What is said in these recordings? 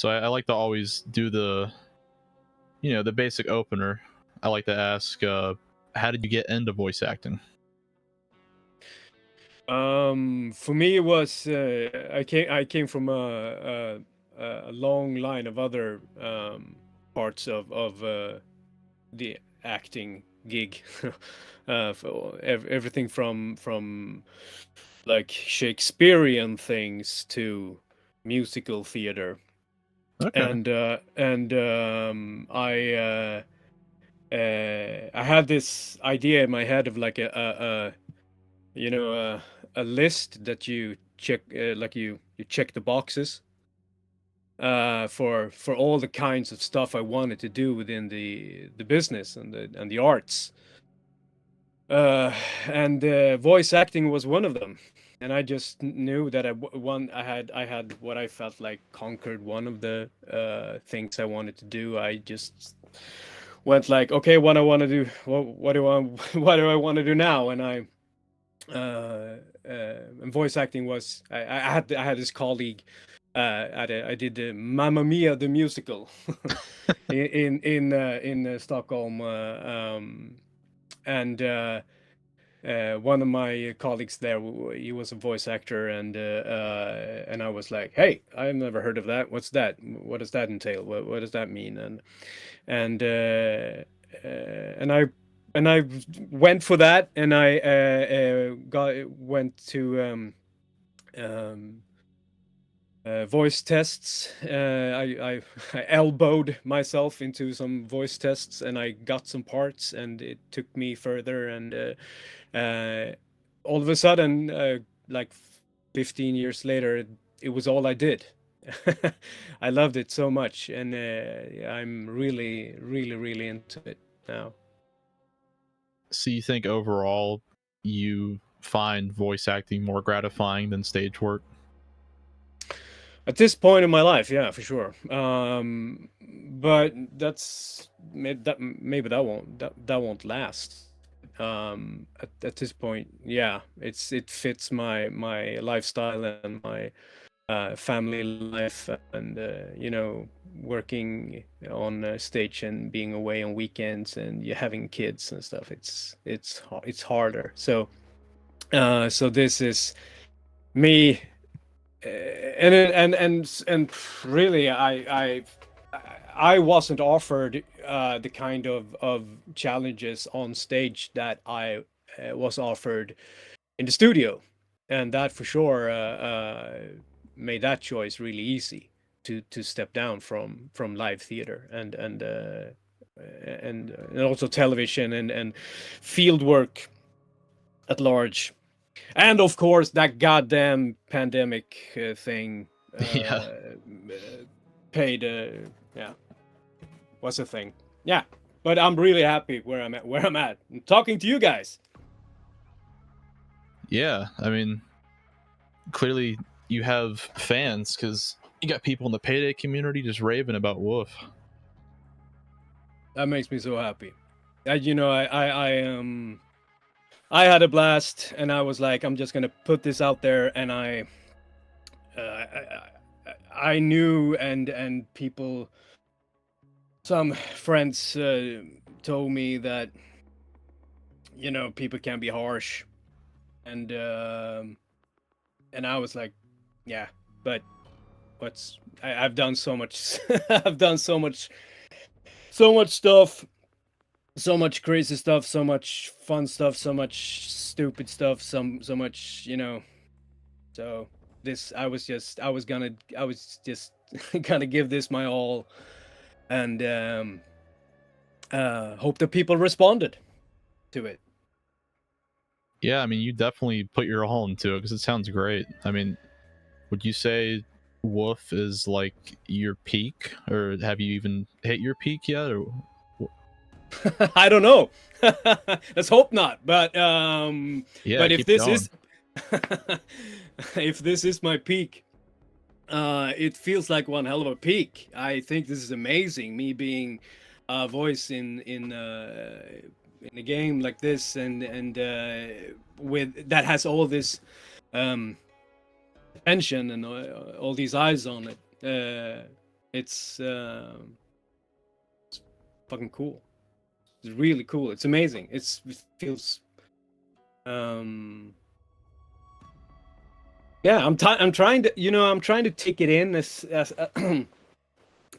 So I like to always do the basic opener. I like to ask, how did you get into voice acting? For me, it was I came from a long line of other parts of the acting gig. For everything from like Shakespearean things to musical theater, Okay. and I had this idea in my head of like a you know a list that you check, like you check the boxes for all the kinds of stuff I wanted to do within the business and the arts, uh, and voice acting was one of them. And I just knew that I had what I felt like conquered one of the things I wanted to do. I just went like, okay, what I want to do, what do I what do I want to do now? And voice acting was I had this colleague, I did the Mamma Mia the musical in Stockholm, and one of my colleagues there, he was a voice actor, and I was like, hey, I've never heard of that. What's that? What does that entail? What does that mean? And and I went for that, and I went to um, voice tests. I elbowed myself into some voice tests, and I got some parts, and it took me further. And all of a sudden, like 15 years later, it was all I did. I loved it so much, and I'm really, really, really into it now. So you think overall you find voice acting more gratifying than stage work? At this point in my life, yeah, for sure. But maybe that won't last. At this point, yeah, it fits my lifestyle and my family life, and working on stage and being away on weekends, and you having kids and stuff. It's harder. So this is me, and really, I wasn't offered the kind of challenges on stage that I was offered in the studio, and that for sure made that choice really easy to step down from live theater and also television and field work at large, and of course that goddamn pandemic thing Yeah. paid, yeah, was a thing. Yeah, but I'm really happy where I'm at. I'm talking to you guys. Yeah. I mean, clearly you have fans because you got people in the payday community just raving about Wolf. That makes me so happy. I had a blast, and I was like, I'm just gonna put this out there, and I knew, and people, some friends told me that people can be harsh, and I was like, yeah, but I've done so much, I've done so much stuff, so much crazy stuff, so much fun stuff, so much stupid stuff, so much, so this I was just gonna give this my all, and hope that people responded to it. Yeah, I mean, you definitely put your all into it because it sounds great. I mean, would you say Wolf is like your peak, or have you even hit your peak yet? Or I don't know. Let's hope not. yeah, But if keep this going. is if this is my peak, it feels like one hell of a peak. I think this is amazing. Me being a voice in a game like this, and with that has all this um, attention and all these eyes on it. It's fucking cool. It's really cool. It's amazing. It feels yeah, I'm trying to, I'm trying to take it in as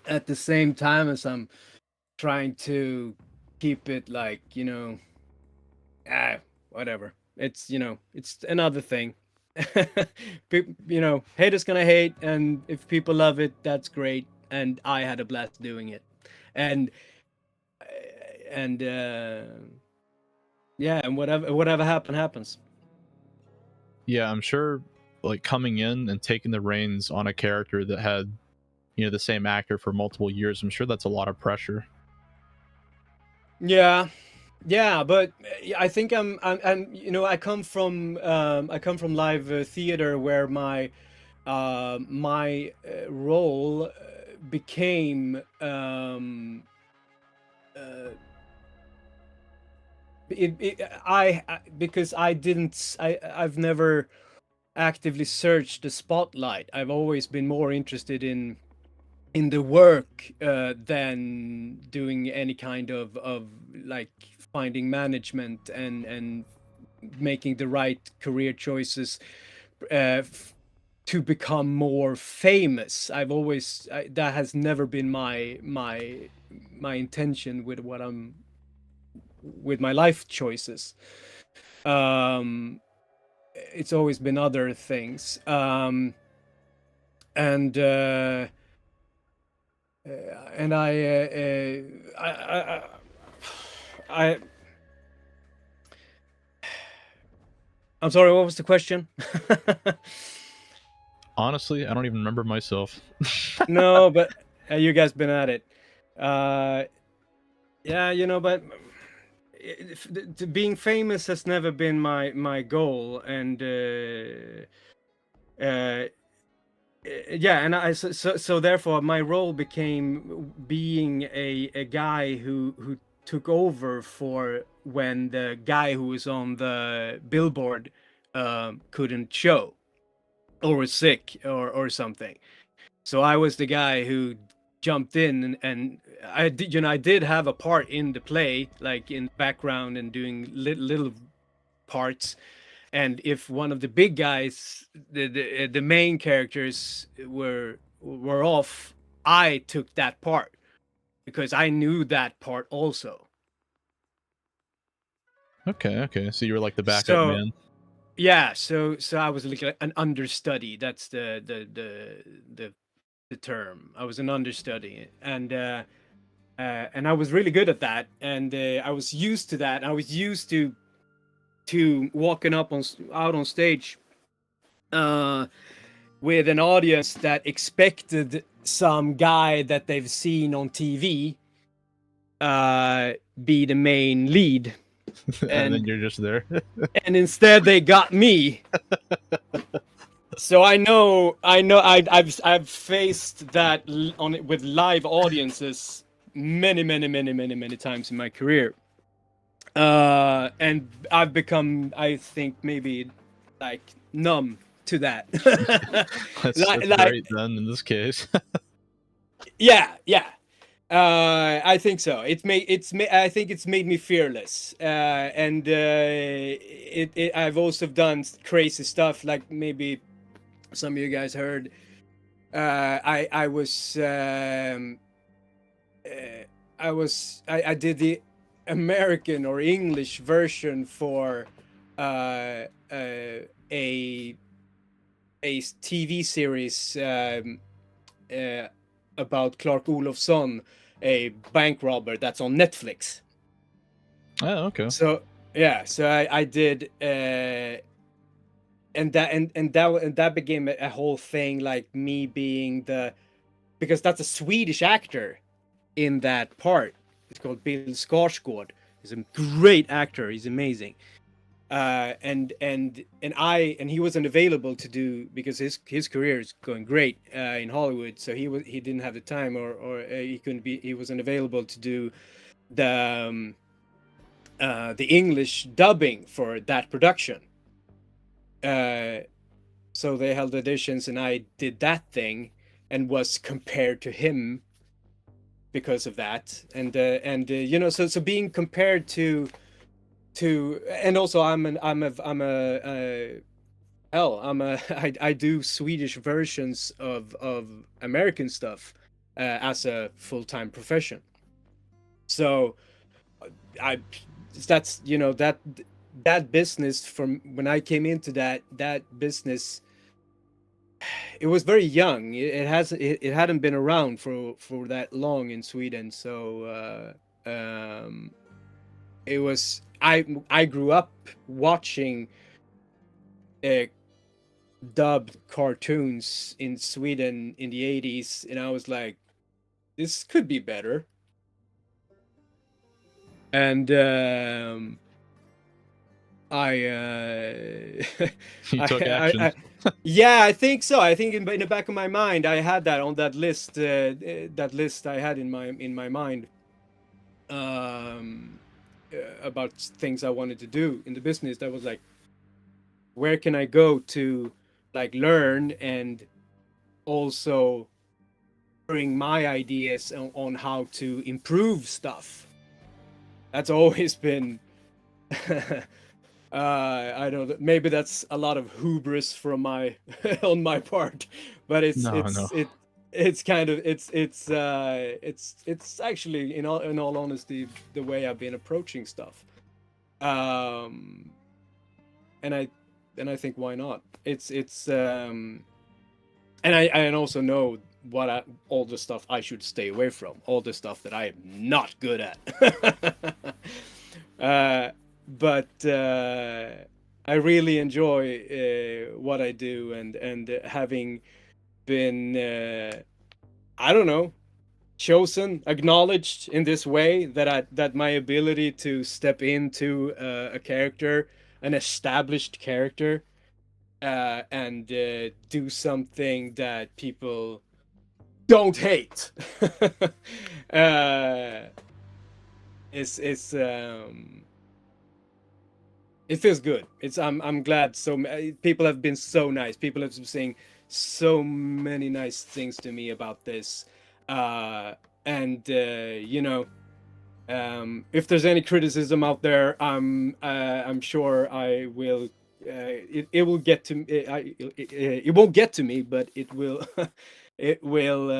at the same time as I'm trying to keep it like, whatever. It's, it's another thing. Haters gonna hate, and if people love it, that's great. And I had a blast doing it. And and yeah, and whatever happens. Yeah, I'm sure like coming in and taking the reins on a character that had, the same actor for multiple years, I'm sure that's a lot of pressure. Yeah, yeah, but I think I come from live theater where my role became uh, because I've never actively searched the spotlight. I've always been more interested in the work than doing any kind of like finding management and making the right career choices to become more famous. That has never been my intention with with my life choices. Um, it's always been other things. And and I I'm sorry, what was the question? Honestly, I don't even remember myself. No, but you guys been at it. Uh, yeah, but being famous has never been my goal, and uh, yeah, and so therefore my role became being a guy who took over for when the guy who was on the billboard couldn't show or was sick or something. So I was the guy who jumped in and I did, I did have a part in the play, like in background and doing little parts. And if one of the big guys, the main characters were off, I took that part because I knew that part also. Okay. So you were like the backup So man. yeah, so I was like an understudy. That's the term. I was an understudy, and I was really good at that, and I was used to that. I was used to walking out on stage uh, with an audience that expected some guy that they've seen on TV uh, be the main lead, And then and you're just there. and instead they got me. So I've faced that on it with live audiences many times in my career. And I've become, I think, maybe like numb to that. That's like great then in this case. yeah. I think so. I think it's made me fearless. And I've also done crazy stuff, like maybe some of you guys heard. I was I did the American or English version for uh, uh, a TV series uh, about Clark Olofsson, a bank robber that's on Netflix. Oh, okay. So yeah, so I did, and that became a whole thing, like me being because that's a Swedish actor in that part. It's called Bill Skarsgård. He's a great actor. He's amazing. And he wasn't available to do because his career is going great in Hollywood. So he didn't have the time, or he wasn't available to do the the English dubbing for that production. Uh, so they held auditions, and I did that thing. and was compared to him because of that. And you know, so being compared to, and also I do Swedish versions of American stuff as a full-time profession. So I that's, you know, that business, from when I came into that business, it was very young. It hadn't been around for that long in Sweden. So it was, I grew up watching uh, dubbed cartoons in Sweden in the 80s, and I was like, this could be better. And I You took action. yeah, I think so. I think in the back of my mind, I had that on that list. That list I had in my mind, um, about things I wanted to do in the business. That was like, where can I go to, like, learn and also bring my ideas on how to improve stuff. That's always been I don't, maybe that's a lot of hubris from my on my part, but No, no. it's kind of it's actually, in all honesty, the way I've been approaching stuff. Um and I think, why not? It's and I also know all the stuff I should stay away from, all the stuff that I am not good at. uh, but I really enjoy what I do, and having been, I don't know, chosen, acknowledged in this way, that my ability to step into a character, an established character, and do something that people don't hate. uh, it's it feels good. I'm glad. People have been so nice. People have been saying so many nice things to me about this, and you know, if there's any criticism out there, I'm sure I will. It will get to me. It won't get to me, but it will. It will.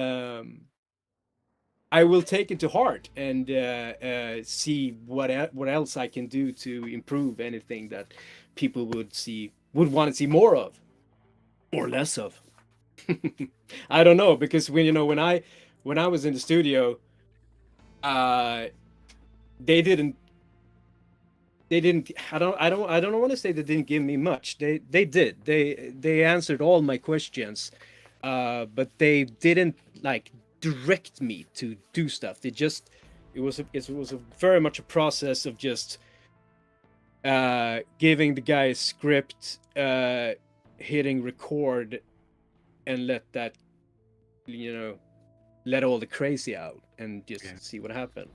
I will take it to heart, and see what else I can do to improve anything that people would want to see more of or less of. I don't know, because when I was in the studio, uh, they didn't I don't want to say they didn't give me much. They did. They answered all my questions, but they didn't, like, direct me to do stuff. They just, it was a very much a process of just giving the guy a script, hitting record, and let all the crazy out and Yeah. just see what happened.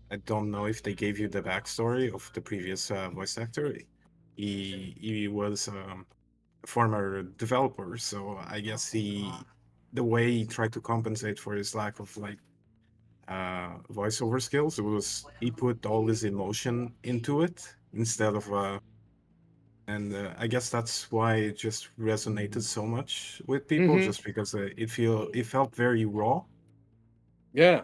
I don't know if they gave you the backstory of the previous voice actor. He was a former developer, so I guess the way he tried to compensate for his lack of like voiceover skills was he put all his emotion into it instead of and I guess that's why it just resonated so much with people, Mm-hmm. just because it felt very raw. Yeah.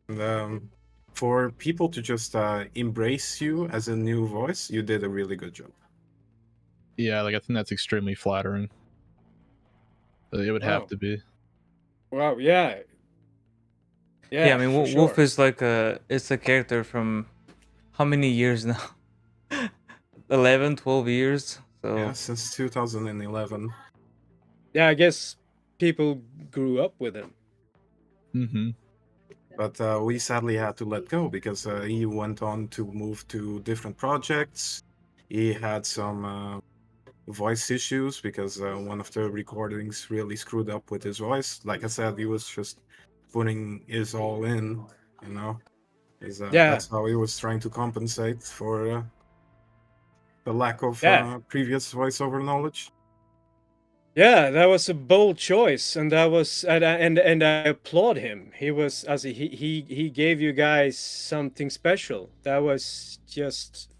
And for people to just embrace you as a new voice, you did a really good job. Yeah, like I think that's extremely flattering. It would have Wow. to be. Wow. Yeah. Yeah, I Yeah. mean, For Wolf sure. is like it's a character from how many years now? 11, 12 years. Yeah, So since 2011. Yeah. I guess people grew up with him. Mm-hmm. But we sadly had to let go because he went on to move to different projects. He had some voice issues because one of the recordings really screwed up with his voice. Like I said, he was just putting his all in, you know. Yeah. That's how he was trying to compensate for the lack of Yeah. previous voiceover knowledge. Yeah, that was a bold choice, and that was and I applaud him. He was as he gave you guys something special. That was just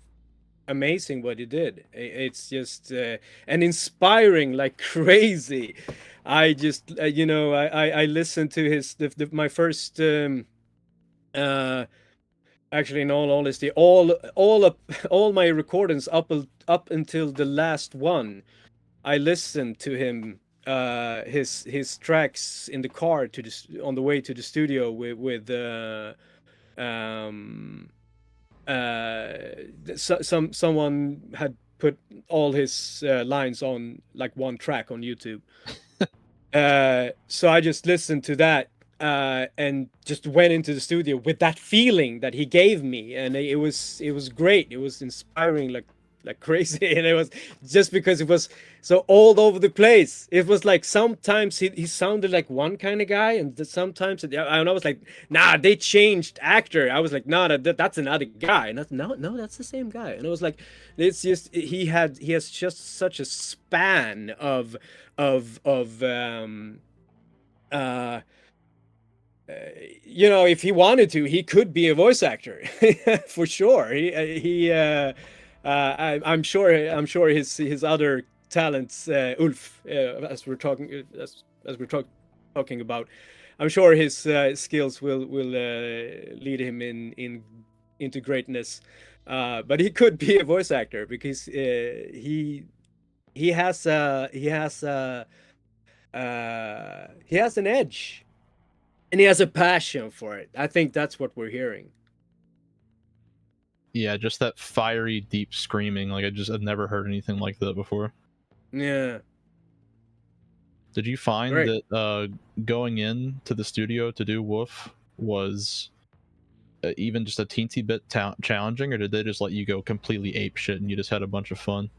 amazing what he did. It's just and inspiring like crazy. I just I listened to his my first uh actually, in all honesty, all my recordings up until the last one, I listened to him his tracks in the car on the way to the studio with um someone had put all his lines on like one track on YouTube. So I just listened to that and just went into the studio with that feeling that he gave me, and it was great. It was inspiring like crazy, and it was just because it was so all over the place. It was like sometimes he sounded like one kind of guy, and sometimes and I was like, nah, they changed actor. I was like, nah, that's another guy, and no, that's the same guy. And I was like, it's just he has just such a span of uh if he wanted to, he could be a voice actor for sure. I'm sure his other talents, Ulf, as we're talking as we're talking about, I'm sure his skills will lead him into greatness. But he could be a voice actor because he has an edge, and he has a passion for it. I think that's what we're hearing. Yeah, just that fiery, deep screaming. Like I've never heard anything like that before. Yeah. Did you find Great. that going in to the studio to do Woof was even just a teensy bit challenging, or did they just let you go completely ape shit and you just had a bunch of fun?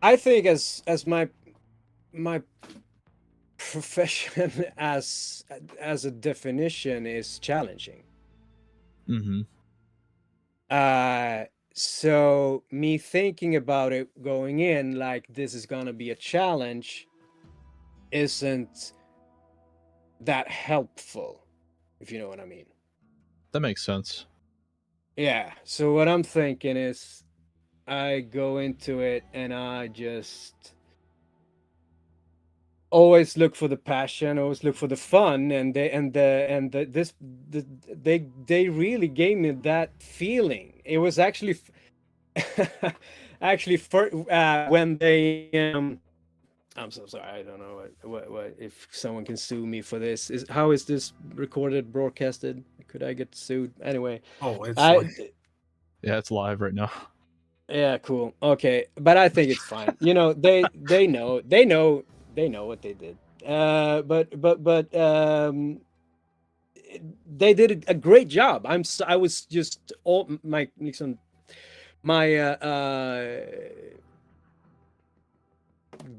I think as my profession as a definition is challenging. Mm-hmm. So me thinking about it going in like this is gonna be a challenge isn't that helpful, if you know what I mean. That makes sense. Yeah. So what I'm thinking is I go into it and I just always look for the passion, always look for the fun, and they really gave me that feeling. It was actually actually for when they I'm so sorry. I don't know what if someone can sue me for this. How is this recorded, broadcasted? Could I get sued? Anyway, Oh, it's I like Yeah, it's live right now. yeah, cool. Okay, but I think it's fine. They know what they did. But they did a great job. I was just all my liksom, my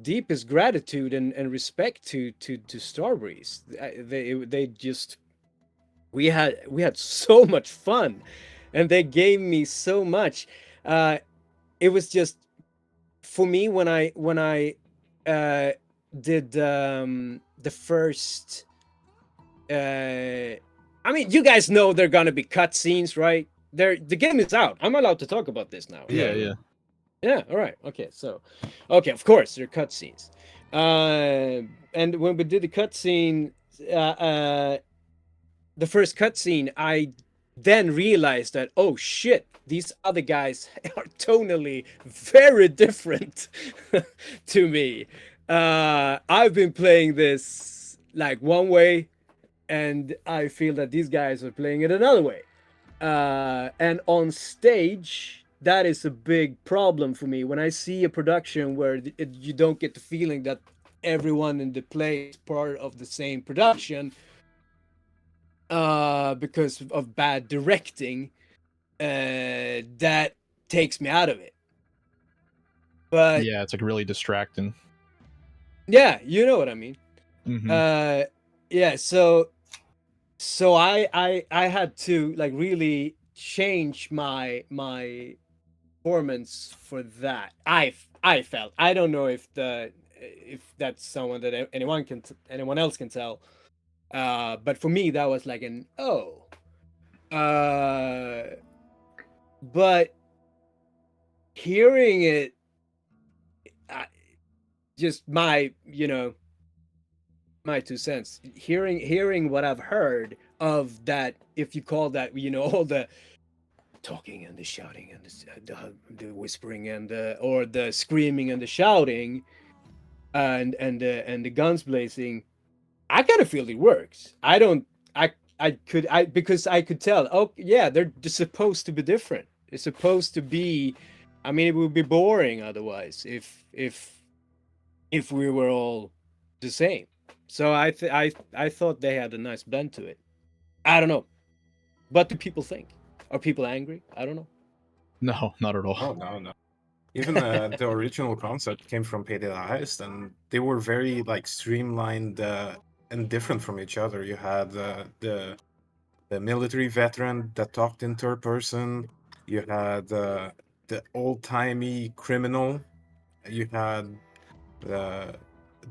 deepest gratitude and respect to Starbreeze. They just we had so much fun, and they gave me so much. It was just for me when I did the first. I mean, you guys know they're gonna be cutscenes, right? The game is out. I'm allowed to talk about this now. Yeah, Right? yeah. Yeah. All right. Okay. So, okay. Of course, they're cutscenes. And when we did the cutscene, the first cutscene, I then realized that, oh shit, these other guys are tonally very different to me. I've been playing this like one way, and I feel that these guys are playing it another way. And on stage, that is a big problem for me. When I see a production where you don't get the feeling that everyone in the play is part of the same production, because of bad directing, that takes me out of it. But Yeah, it's like really distracting. yeah, you know what I mean. Mm-hmm. Yeah, so I had to like really change my performance for that. I felt. I don't know if that's someone that anyone else can tell. But for me, that was like an oh. But hearing it, just my my 2 cents. Hearing what I've heard of that, if you call that all the talking and the shouting and the whispering and or the screaming and the shouting and the guns blazing, I kind of feel it works. I don't. I because I could tell. Oh yeah, they're supposed to be different. It's supposed to be. I mean, it would be boring otherwise if we were all the same. So I thought they had a nice blend to it. I don't know. What do people think? Are people angry? I don't know. No, not at Oh all. no. Even the original concept came from Payday the Heist, and they were very like streamlined and different from each other. You had the military veteran that talked in third person. You had the old timey criminal. You had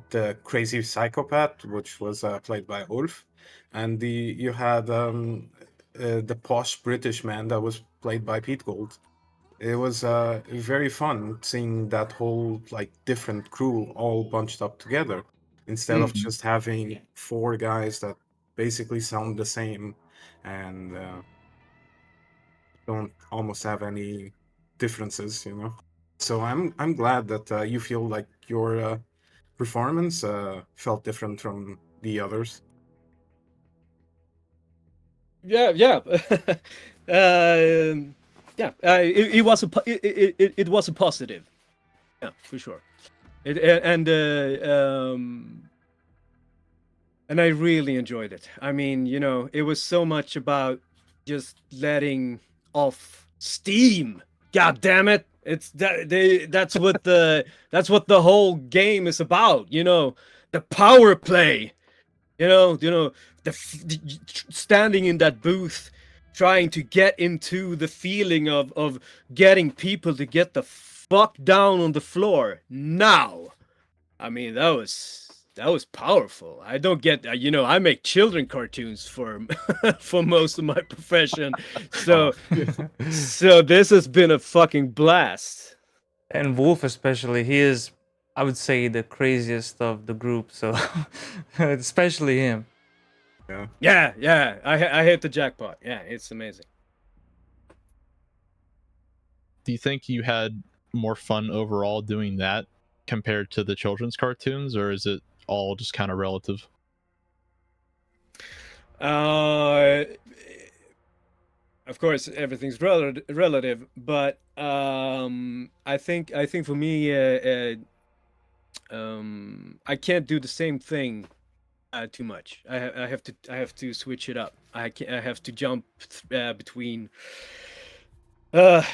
the crazy psychopath, which was played by Ulf, and you had the posh British man that was played by Pete Gold. It was very fun seeing that whole like different crew all bunched up together instead of Mhm. just having four guys that basically sound the same and don't almost have any differences, you know. So I'm glad that you feel like your performance felt different from the others. Yeah, yeah. Yeah. It was it was a positive. Yeah, for sure. And I really enjoyed it. I mean, it was so much about just letting off steam. God damn it! It's that's what the whole game is about. The power play. Standing in that booth, trying to get into the feeling of getting people to get the fuck down on the floor now. I mean, that was powerful. I don't get, I make children cartoons for for most of my profession, Oh, so this has been a fucking blast. And Wolf especially, he is, I would say, the craziest of the group. So especially him. yeah. Yeah, yeah, I hit the jackpot. Yeah, it's amazing. Do you think you had more fun overall doing that compared to the children's cartoons, or is it all just kind of relative? Uh, of course, everything's relative, but I think for me, I can't do the same thing too much. I have to switch it up. I have to jump between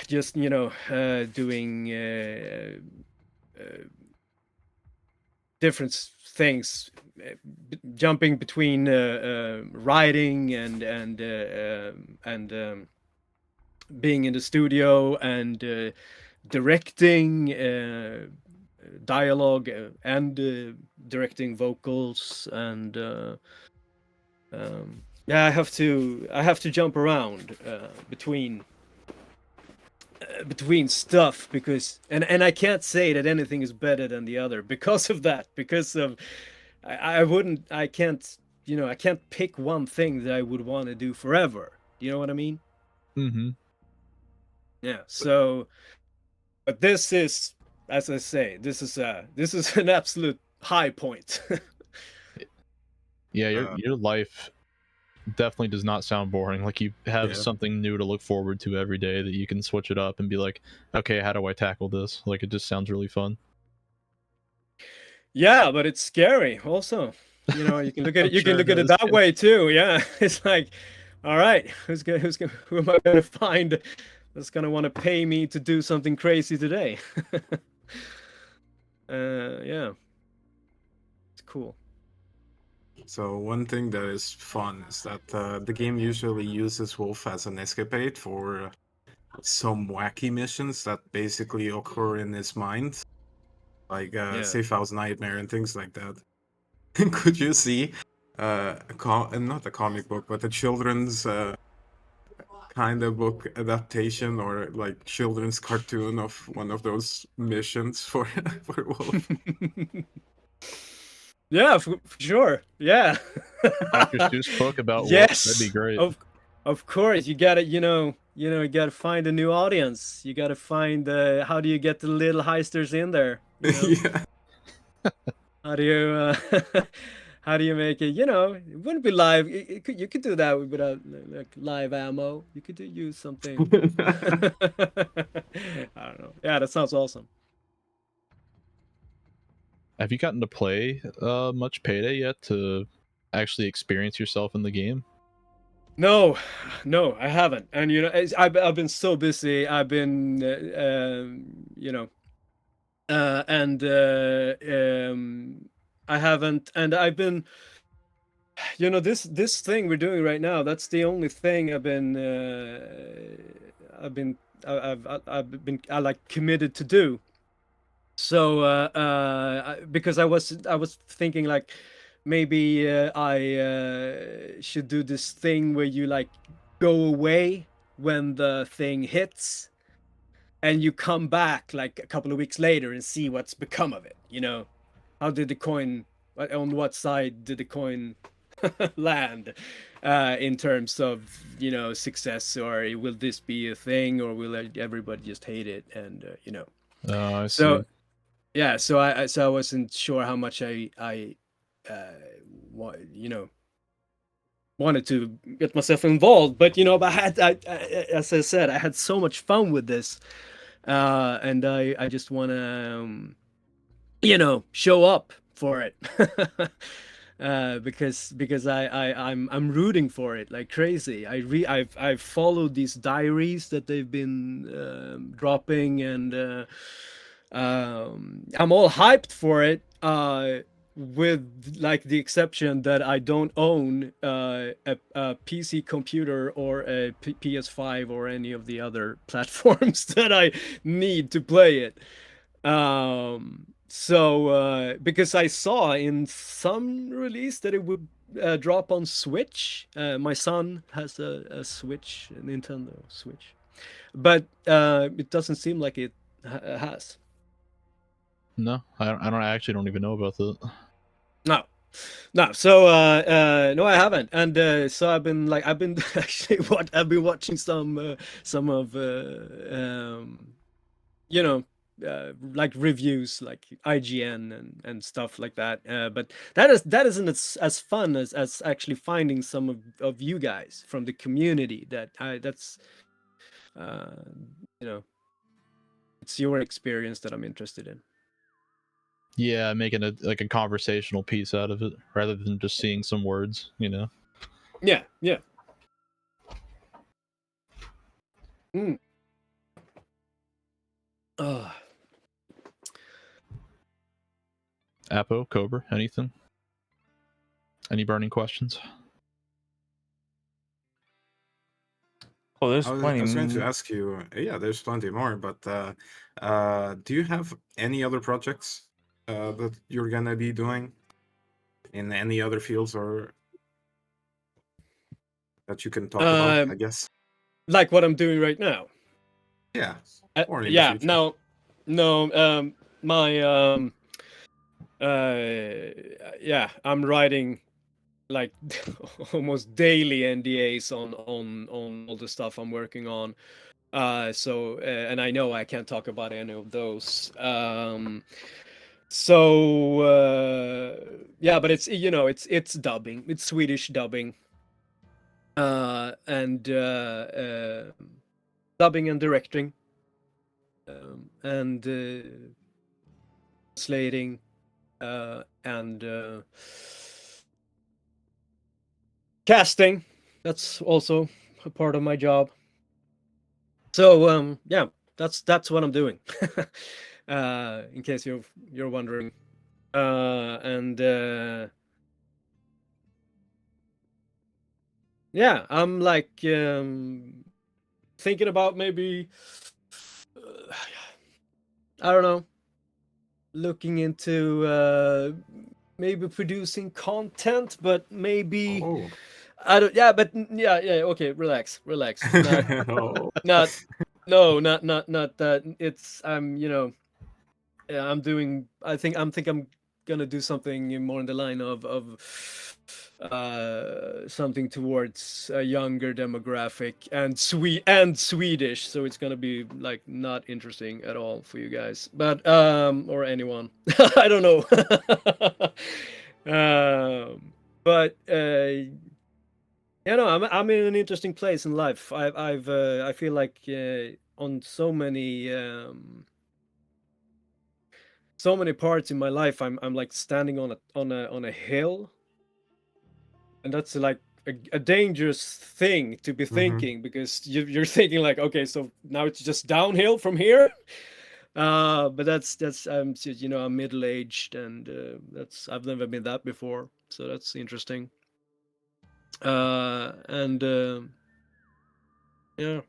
just doing different things, jumping between writing and being in the studio and directing dialogue and directing vocals and yeah, I have to jump around between stuff because and I can't say that anything is better than the other because of that, because of I wouldn't I can't I can't pick one thing that I would want to do forever. You know what I mean? Mm-hmm. Yeah. So but this is, as I say, this is an absolute high point. Yeah, Uh, your life definitely does not sound boring. Like you have yeah. something new to look forward to every day that you can switch it up and be like, okay, how do I tackle this? Like it just sounds really fun. Yeah, but it's scary also. You can look at I'm it, you can sure it look at it is. that way too. Yeah. It's like, all right, who am I gonna find that's gonna want to pay me to do something crazy today? Yeah, it's cool. So one thing that is fun is that the game usually uses Wolf as an escapade for some wacky missions that basically occur in his mind, like Yeah. Safe House Nightmare and things like that. Could you see not a comic book, but a children's kind of book adaptation or like children's cartoon of one of those missions for for Wolf? Yeah, for sure. Yeah. Dr. Seuss book about Wolf. That'd be Yes. great. Of course, you gotta, you gotta find a new audience. You gotta find how do you get the little heisters in there? Yeah. How do you how do you make it? It wouldn't be live. You could do that without like live ammo. You could use something. I don't know. Yeah, that sounds awesome. Have you gotten to play much Payday yet to actually experience yourself in the game? No, no, I haven't. And I've been so busy. I've been, and I haven't. And I've been, this thing we're doing right now. That's the only thing I've been, I've been, I've been, like committed to do. So, because I was thinking like maybe I should do this thing where you like go away when the thing hits and you come back like a couple of weeks later and see what's become of it. How did the coin, on what side did the coin land in terms of success, or will this be a thing, or will everybody just hate it? And Oh, I so see. yeah, so I wasn't sure how much I wanted to get myself involved, but but as I said, I had so much fun with this, and I just want to show up for it. Because I'm rooting for it like crazy. I've followed these diaries that they've been dropping, and I'm all hyped for it. With like the exception that I don't own a PC computer or a PS5 or any of the other platforms that I need to play it. So because I saw in some release that it would drop on Switch. My son has a Switch, a Nintendo Switch, but it doesn't seem like it has. No, I actually don't even know about that. No. No, so no, I haven't, and so I've been actually I've been watching some of you know like reviews like IGN and stuff like that. But that isn't as fun as actually finding some of you guys from the community. That's uh, you know it's your experience that I'm interested in. Yeah, making a conversational piece out of it rather than just seeing some words. Yeah, yeah. Mm. Oh, Apo, Cobra, anything? Any burning questions? Oh, there's I plenty. was going to ask you, yeah, there's plenty more, but do you have any other projects that you're gonna be doing in any other fields or that you can talk about, I guess? like what I'm doing right now. Yeah, or in the Yeah, future. no, my yeah, I'm writing like almost daily NDAs on all the stuff I'm working on. So and I know I can't talk about any of those. So yeah, but it's dubbing. It's Swedish dubbing. And dubbing and directing. And translating and casting. That's also a part of my job. So yeah, that's what I'm doing. In case you're wondering. And yeah, I'm like thinking about maybe, I don't know, looking into maybe producing content, but maybe Oh. I don't. Yeah, but yeah. Okay, relax. Not, Oh. not, no, not that. It's yeah, I'm doing. I think I'm gonna do something more in the line of something towards a younger demographic and Swedish. So it's gonna be like not interesting at all for you guys, but or anyone. I don't know. But I'm in an interesting place in life. I feel like on so many parts in my life I'm like standing on a hill, and that's like a dangerous thing to be Mm-hmm. thinking, because you're thinking like, okay, so now it's just downhill from here. But that's I'm middle aged, and that's I've never been that before, so that's interesting. And yeah,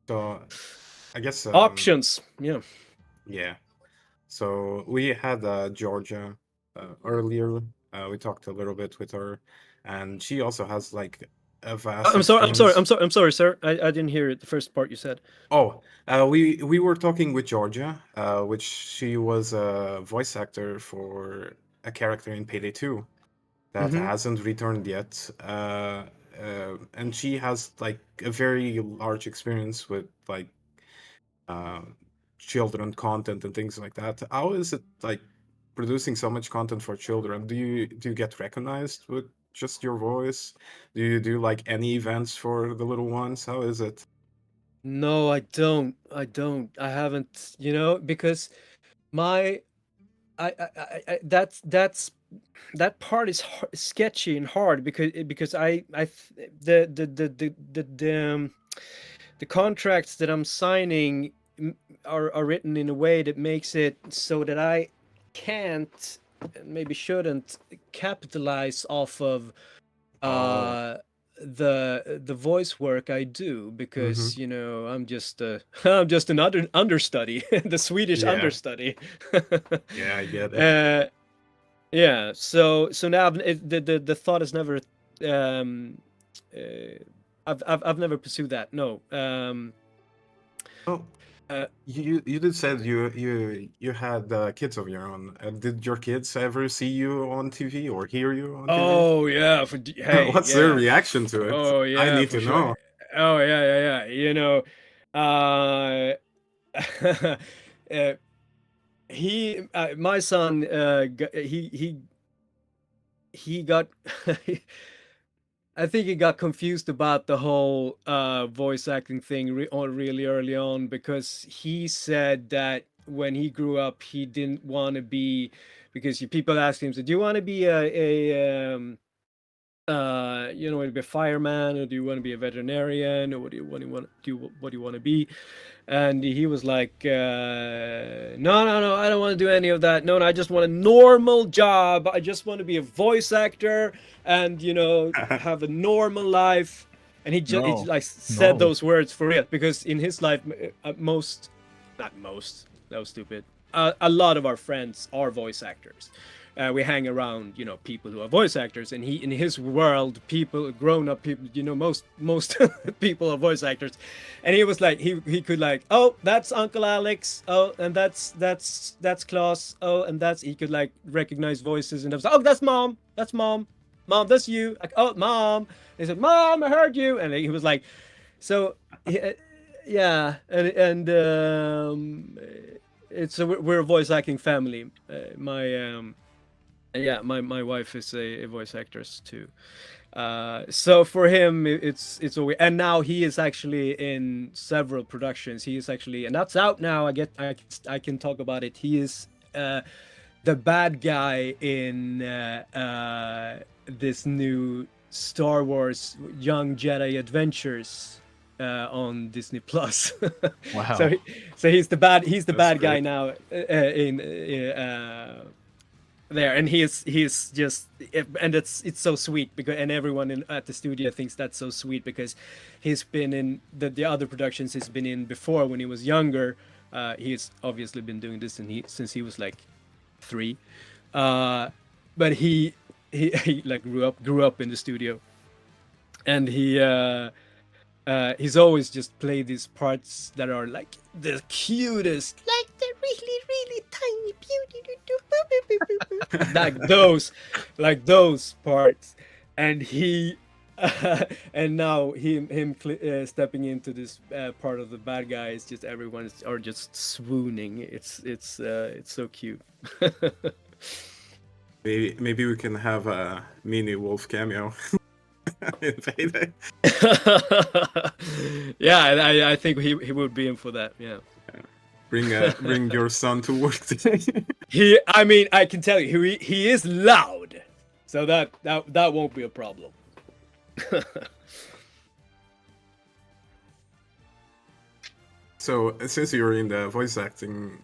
So I guess options. Yeah. yeah. So we had Georgia earlier. We talked a little bit with her, and she also has like a vast experience. I'm sorry, sir. I didn't hear it, the first part you said. Oh, we were talking with Georgia, which she was a voice actor for a character in Payday 2 that Mm-hmm. hasn't returned yet. And she has like a very large experience with like uh, children content and things like that. How is it like producing so much content for children? Do you get recognized with just your voice? Do you do like any events for the little ones? How is it? No, I don't. I haven't. Because my that part is sketchy and hard, because the contracts that I'm signing are written in a way that makes it so that I can't, maybe shouldn't, capitalize off of Oh. uh the voice work I do, Mm-hmm. because I'm just I'm just another understudy, the Swedish Yeah. understudy. Yeah, I get it. uh yeah, so now the thought has never um uh, I've never pursued that, no. Oh, uh, you did said you had kids of your own. Did your kids ever see you on TV or hear you on TV? oh yeah, hey, What's their yeah, reaction to it? oh I yeah, need for to sure. know. Oh yeah, uh uh, my son, he got I think he got confused about the whole voice acting thing really early on, because he said that when he grew up he didn't want to be, because people asked him, so do you want to be to be a fireman, or do you want to be a veterinarian, or what do you want to do, what do you want to be? And he was like, no, I don't want to do any of that. No, I just want a normal job. I just want to be a voice actor and have a normal life. And he No, like said no. those words for real, because in his life, not most, that was stupid, a lot of our friends are voice actors. We hang around, people who are voice actors, and in his world, people, grown up people, most people are voice actors. And he was like, he could like, oh, that's Uncle Alex, oh, and that's Klaus, oh, and he could like recognize voices, and I was like, oh, that's mom, mom, that's you, like, oh, mom. They said, mom, I heard you, and he was like, so, yeah, and it's we're a voice acting family. My wife is a voice actress too. So for him, it's a way. And now he is actually in several productions. He is actually, and that's out now. I can talk about it. He is the bad guy in this new Star Wars Young Jedi Adventures on Disney Plus. Wow. So he's the bad That's guy great. now in there, and he's just, and it's so sweet because, and everyone at the studio thinks that's so sweet because he's been in the other productions he's been in before when he was younger. He's obviously been doing this since he was like 3, but he like grew up in the studio, and he's always just played these parts that are like the cutest, like the really tiny beauty, like those parts, and he and now him stepping into this part of the bad guys, just everyone are just swooning. It's so cute. Maybe we can have a mini wolf cameo in Payday. Yeah, I think he would be in for that. Yeah. Bring your son to work today. I mean, I can tell you, he is loud, so that won't be a problem. So, since you're in the voice acting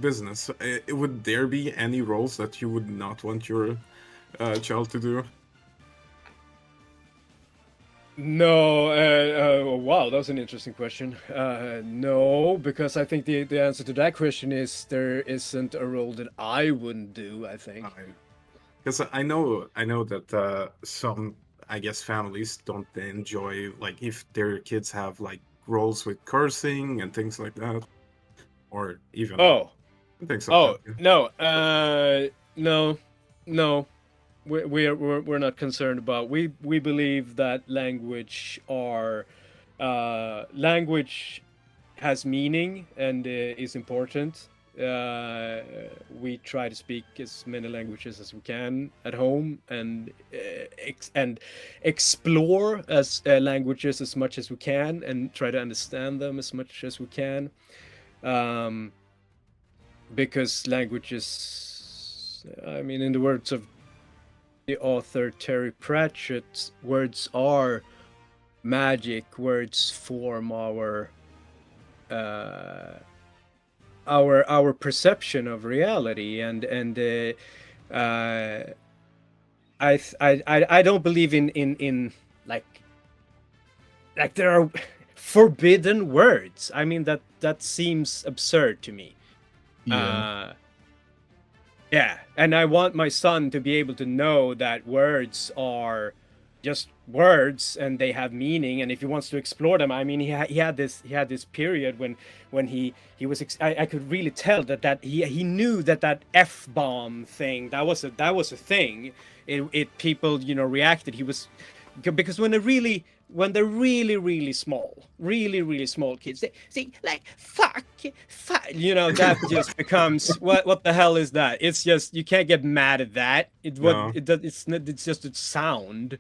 business, would there be any roles that you would not want your child to do? No, wow, that's an interesting question. No, because I think the answer to that question is there isn't a role that I wouldn't do, I think. Because I know that some, I guess, families don't enjoy, like, if their kids have like roles with cursing and things like that, or even things like that. No. We're not concerned about. We believe that language has meaning and is important. We try to speak as many languages as we can at home, and explore as languages as much as we can, and try to understand them as much as we can, because languages, I mean, in the words of the author Terry Pratchett, words are magic. Words form our perception of reality, and I don't believe in like there are forbidden words. I mean, that seems absurd to me. Yeah, and I want my son to be able to know that words are just words and they have meaning, and if he wants to explore them, I mean, he had this period when he was I could really tell that he knew that F-bomb thing, that was a thing. It people reacted. He was, because when they're really small kids, they say like fuck, that just becomes what the hell is that? It's just, you can't get mad at that. It's just a sound.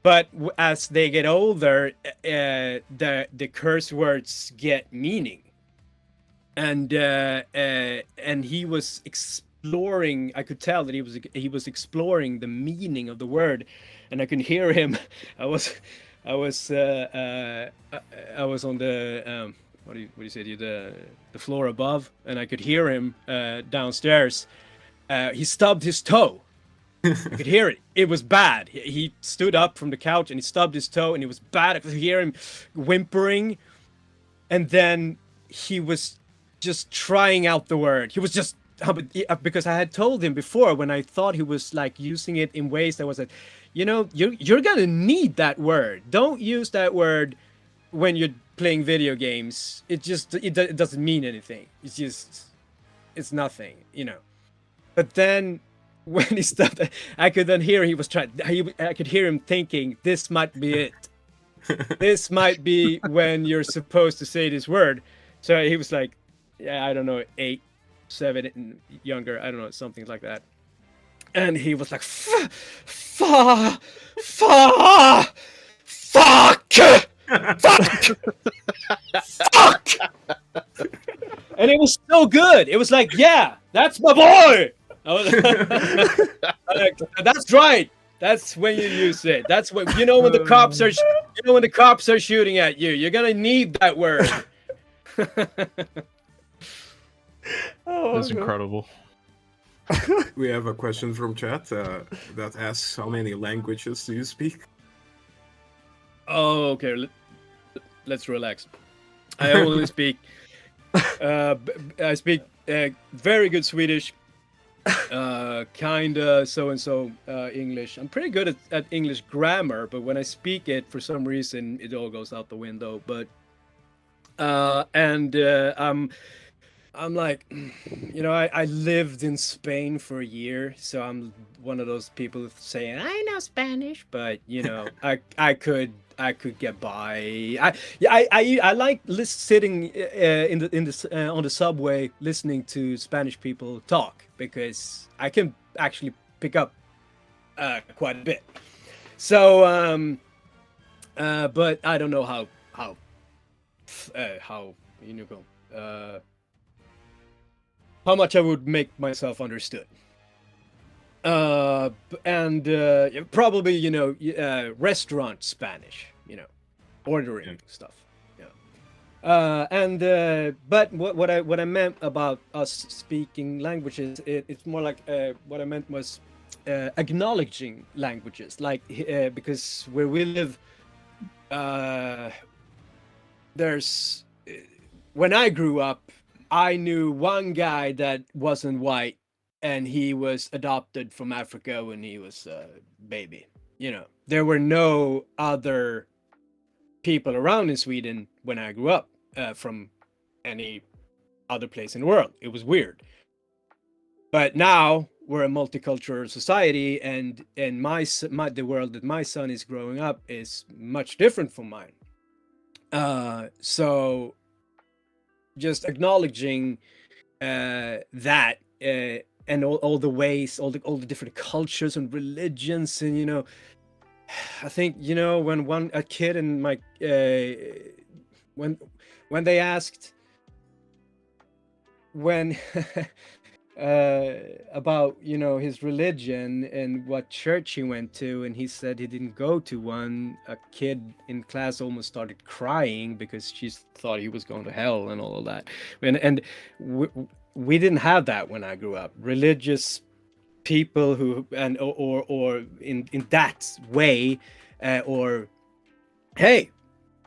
But as they get older, the curse words get meaning, and he was exploring. I could tell that he was exploring the meaning of the word, and I could hear him. I was on the what do you say, the floor above, and I could hear him downstairs. He stubbed his toe. I could hear it. It was bad. He stood up from the couch and he stubbed his toe, and it was bad. I could hear him whimpering, and then he was just trying out the word. He was just, because I had told him before, when I thought he was like using it in ways that was like, you're gonna need that word. Don't use that word when you're playing video games. It doesn't mean anything. It's nothing, But then when he stopped, I could then hear I could hear him thinking, this might be it. This might be when you're supposed to say this word. So he was like, yeah, I don't know, 8, 7 and younger, I don't know, something like that. And he was like, fuck, and it was so good. It was like, yeah, that's my boy. I was like, that's right. That's when you use it. That's when when the cops are shooting at you. You're gonna need that word. That's incredible. We have a question from chat that asks, how many languages do you speak? Oh, okay. Let's relax. I only speak. I speak very good Swedish. Kinda so and so English. I'm pretty good at English grammar, but when I speak it, for some reason, it all goes out the window. But I'm like, you know, I lived in Spain for a year, so I'm one of those people saying I know Spanish, but you know, I could get by. I like sitting in the on the subway listening to Spanish people talk because I can actually pick up quite a bit. So but I don't know how you know how much I would make myself understood. And probably, you know, restaurant Spanish, you know, ordering stuff. Yeah. But what I meant about us speaking languages, it's more like what I meant was acknowledging languages, like because where we live, there's when I grew up, I knew one guy that wasn't white, and he was adopted from Africa when he was a baby. You know, there were no other people around in Sweden when I grew up from any other place in the world. It was weird. But now we're a multicultural society, and the world that my son is growing up is much different from mine. So just acknowledging that and all the ways, all the different cultures and religions, and you know, I think, you know, when a kid in my when they asked when about, you know, his religion and what church he went to, and he said he didn't go to one, a kid in class almost started crying because she thought he was going to hell and all of that. And we didn't have that when I grew up. Religious people who or in that way, or hey,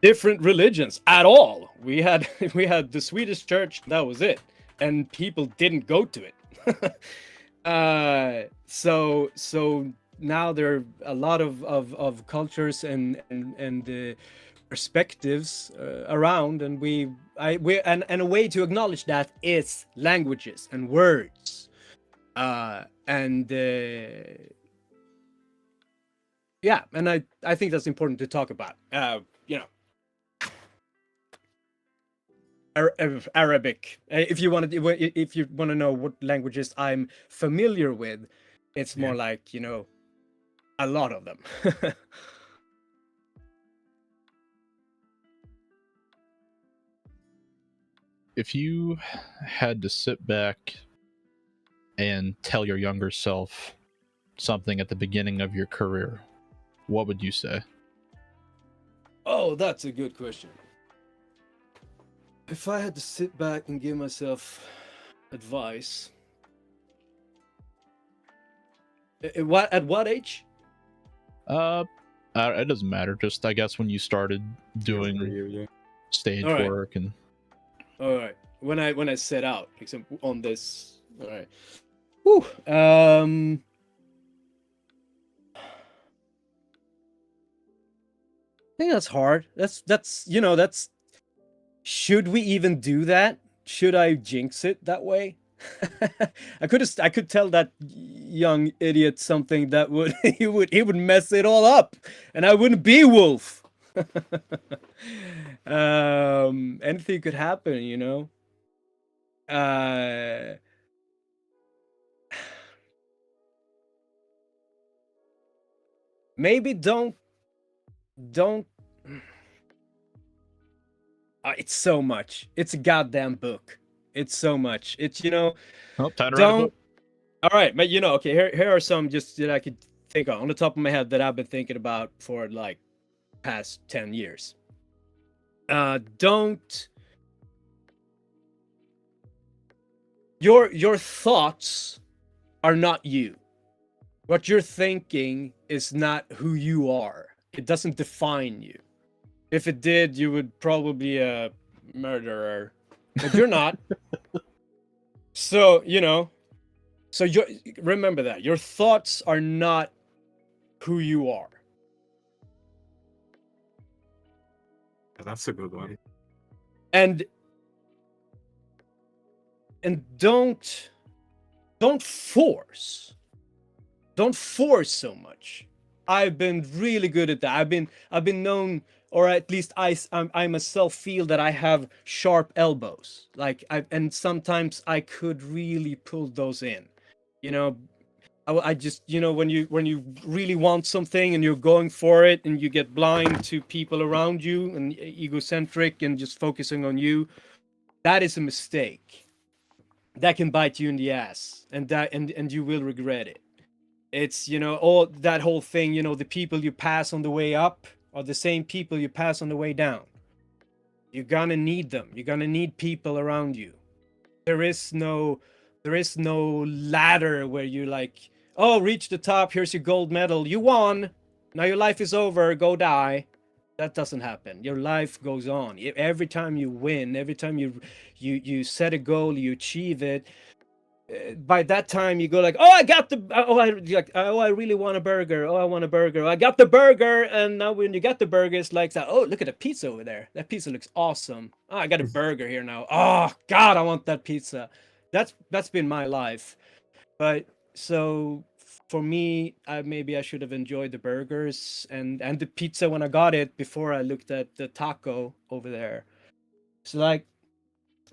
different religions at all. We had we had the Swedish church, that was it, and people didn't go to it. So now there are a lot of cultures and perspectives around, and we and a way to acknowledge that is languages and words, and yeah, and I think that's important to talk about. You know, Arabic. If you want to know what languages I'm familiar with, it's more like, you know, a lot of them. If you had to sit back and tell your younger self something at the beginning of your career, what would you say? Oh, that's a good question. If I had to sit back and give myself advice, at what age? It doesn't matter. Just, I guess, when you started doing stage work and. All right. When I set out, except on this. All right. Whew. I think that's hard. That's you know, that's. Should we even do that? Should I jinx it that way? I could tell that young idiot something that would he would mess it all up, and I wouldn't be Wolf. Anything could happen, you know. Maybe don't. It's so much. It's a goddamn book. It's so much. It's, you know. Oh, time to write a book. All right, but you know, okay. Here are some just that I could think of on the top of my head that I've been thinking about for like past 10 years. Don't your thoughts are not you. What you're thinking is not who you are. It doesn't define you. If it did, you would probably be a murderer, but you're not. So, so remember that your thoughts are not who you are. That's a good one. And don't force so much. I've been really good at that. I've been known, or at least I myself feel that I have sharp elbows. And sometimes I could really pull those in. I just, when you really want something and you're going for it and you get blind to people around you and egocentric and just focusing on you, that is a mistake. That can bite you in the ass, and you will regret it. It's, all that whole thing, the people you pass on the way up are the same people you pass on the way down. You're gonna need them. You're gonna need people around you. There is no ladder where you like, oh, reach the top, here's your gold medal, you won, now your life is over, go die. That doesn't happen. Your life goes on. Every time you win, every time you set a goal, you achieve it, by that time you go like, oh, I got the, I really want a burger. Oh, I want a burger. I got the burger. And now when you get the burger, it's like that. Oh, look at the pizza over there. That pizza looks awesome. Oh, I got a burger here now. Oh God, I want that pizza. That's been my life. But so for me, maybe I should have enjoyed the burgers and the pizza when I got it before I looked at the taco over there. So like,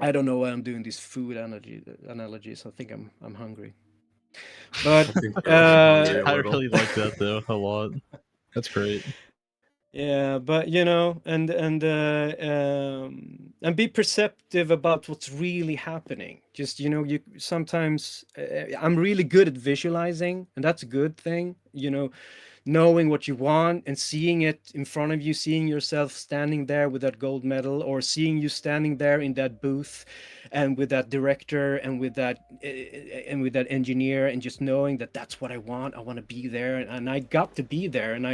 I don't know why I'm doing these food analogies. I think I'm hungry. But I think you're hungry a I little. really like that though a lot. That's great. yeah, but and be perceptive about what's really happening. Just you sometimes I'm really good at visualizing, and that's a good thing. Knowing what you want and seeing it in front of you, seeing yourself standing there with that gold medal, or seeing you standing there in that booth and with that director and with that engineer, and just knowing that that's what I want. I want to be there, and I got to be there, and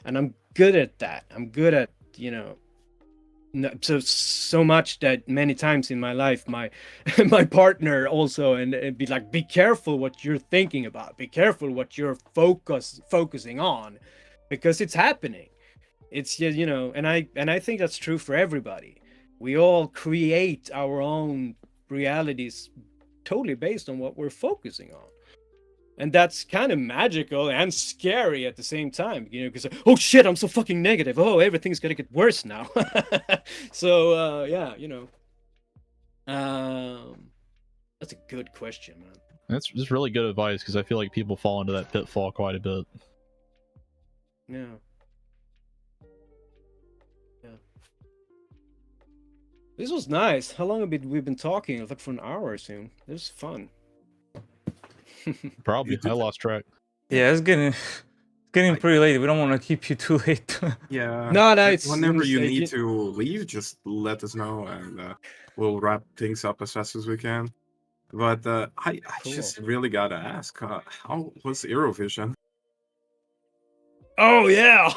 I'm good at that. I'm good at, so much that many times in my life my my partner also and be like, be careful what you're thinking about, be careful what you're focusing on, because it's happening. It's just, and I think that's true for everybody. We all create our own realities totally based on what we're focusing on. And that's kind of magical and scary at the same time, because, oh shit, I'm so fucking negative. Oh, everything's gonna get worse now. So, yeah, that's a good question, man. That's really good advice, because I feel like people fall into that pitfall quite a bit. Yeah. This was nice. How long have we been talking? Like for an hour soon. This is fun. Probably. I lost track. Yeah, it's getting pretty late. We don't want to keep you too late. Yeah. No, it's whenever you need to leave, just let us know, and we'll wrap things up as fast as we can. But I Cool. just really gotta ask, how was Eurovision? Oh yeah.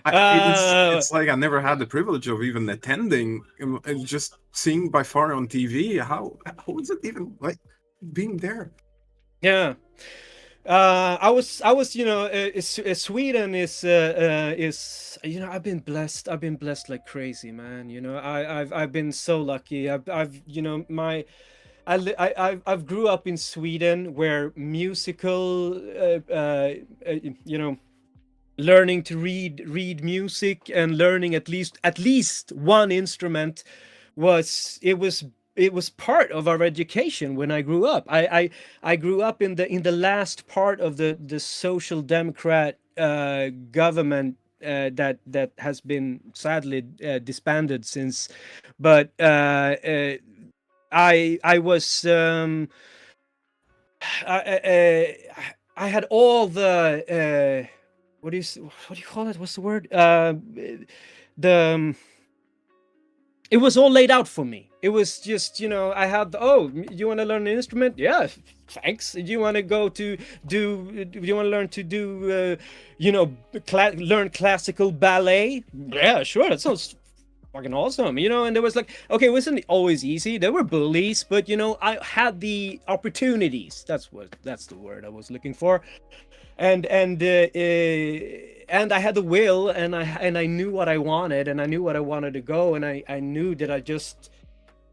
It's like I never had the privilege of even attending, and just seeing by far on TV. How is it even like being there? Yeah. I was Sweden is I've been blessed like crazy, man. I've been so lucky. I've grew up in Sweden, where musical learning to read music and learning at least one instrument was part of our education when I grew up. I grew up in the last part of the social democrat government that has been sadly disbanded since. But I was I had all the what do you call it? What's the word? The it was all laid out for me. It was just, I had, oh, you want to learn an instrument? Yeah, thanks. Do you want to go to do you want to learn to do learn classical ballet? Yeah, sure, that sounds fucking awesome. And there was like, okay, it wasn't always easy. There were bullies, but I had the opportunities. That's the word I was looking for. And I had the will, and I knew what I wanted, and I knew what I wanted to go, and I knew that I just,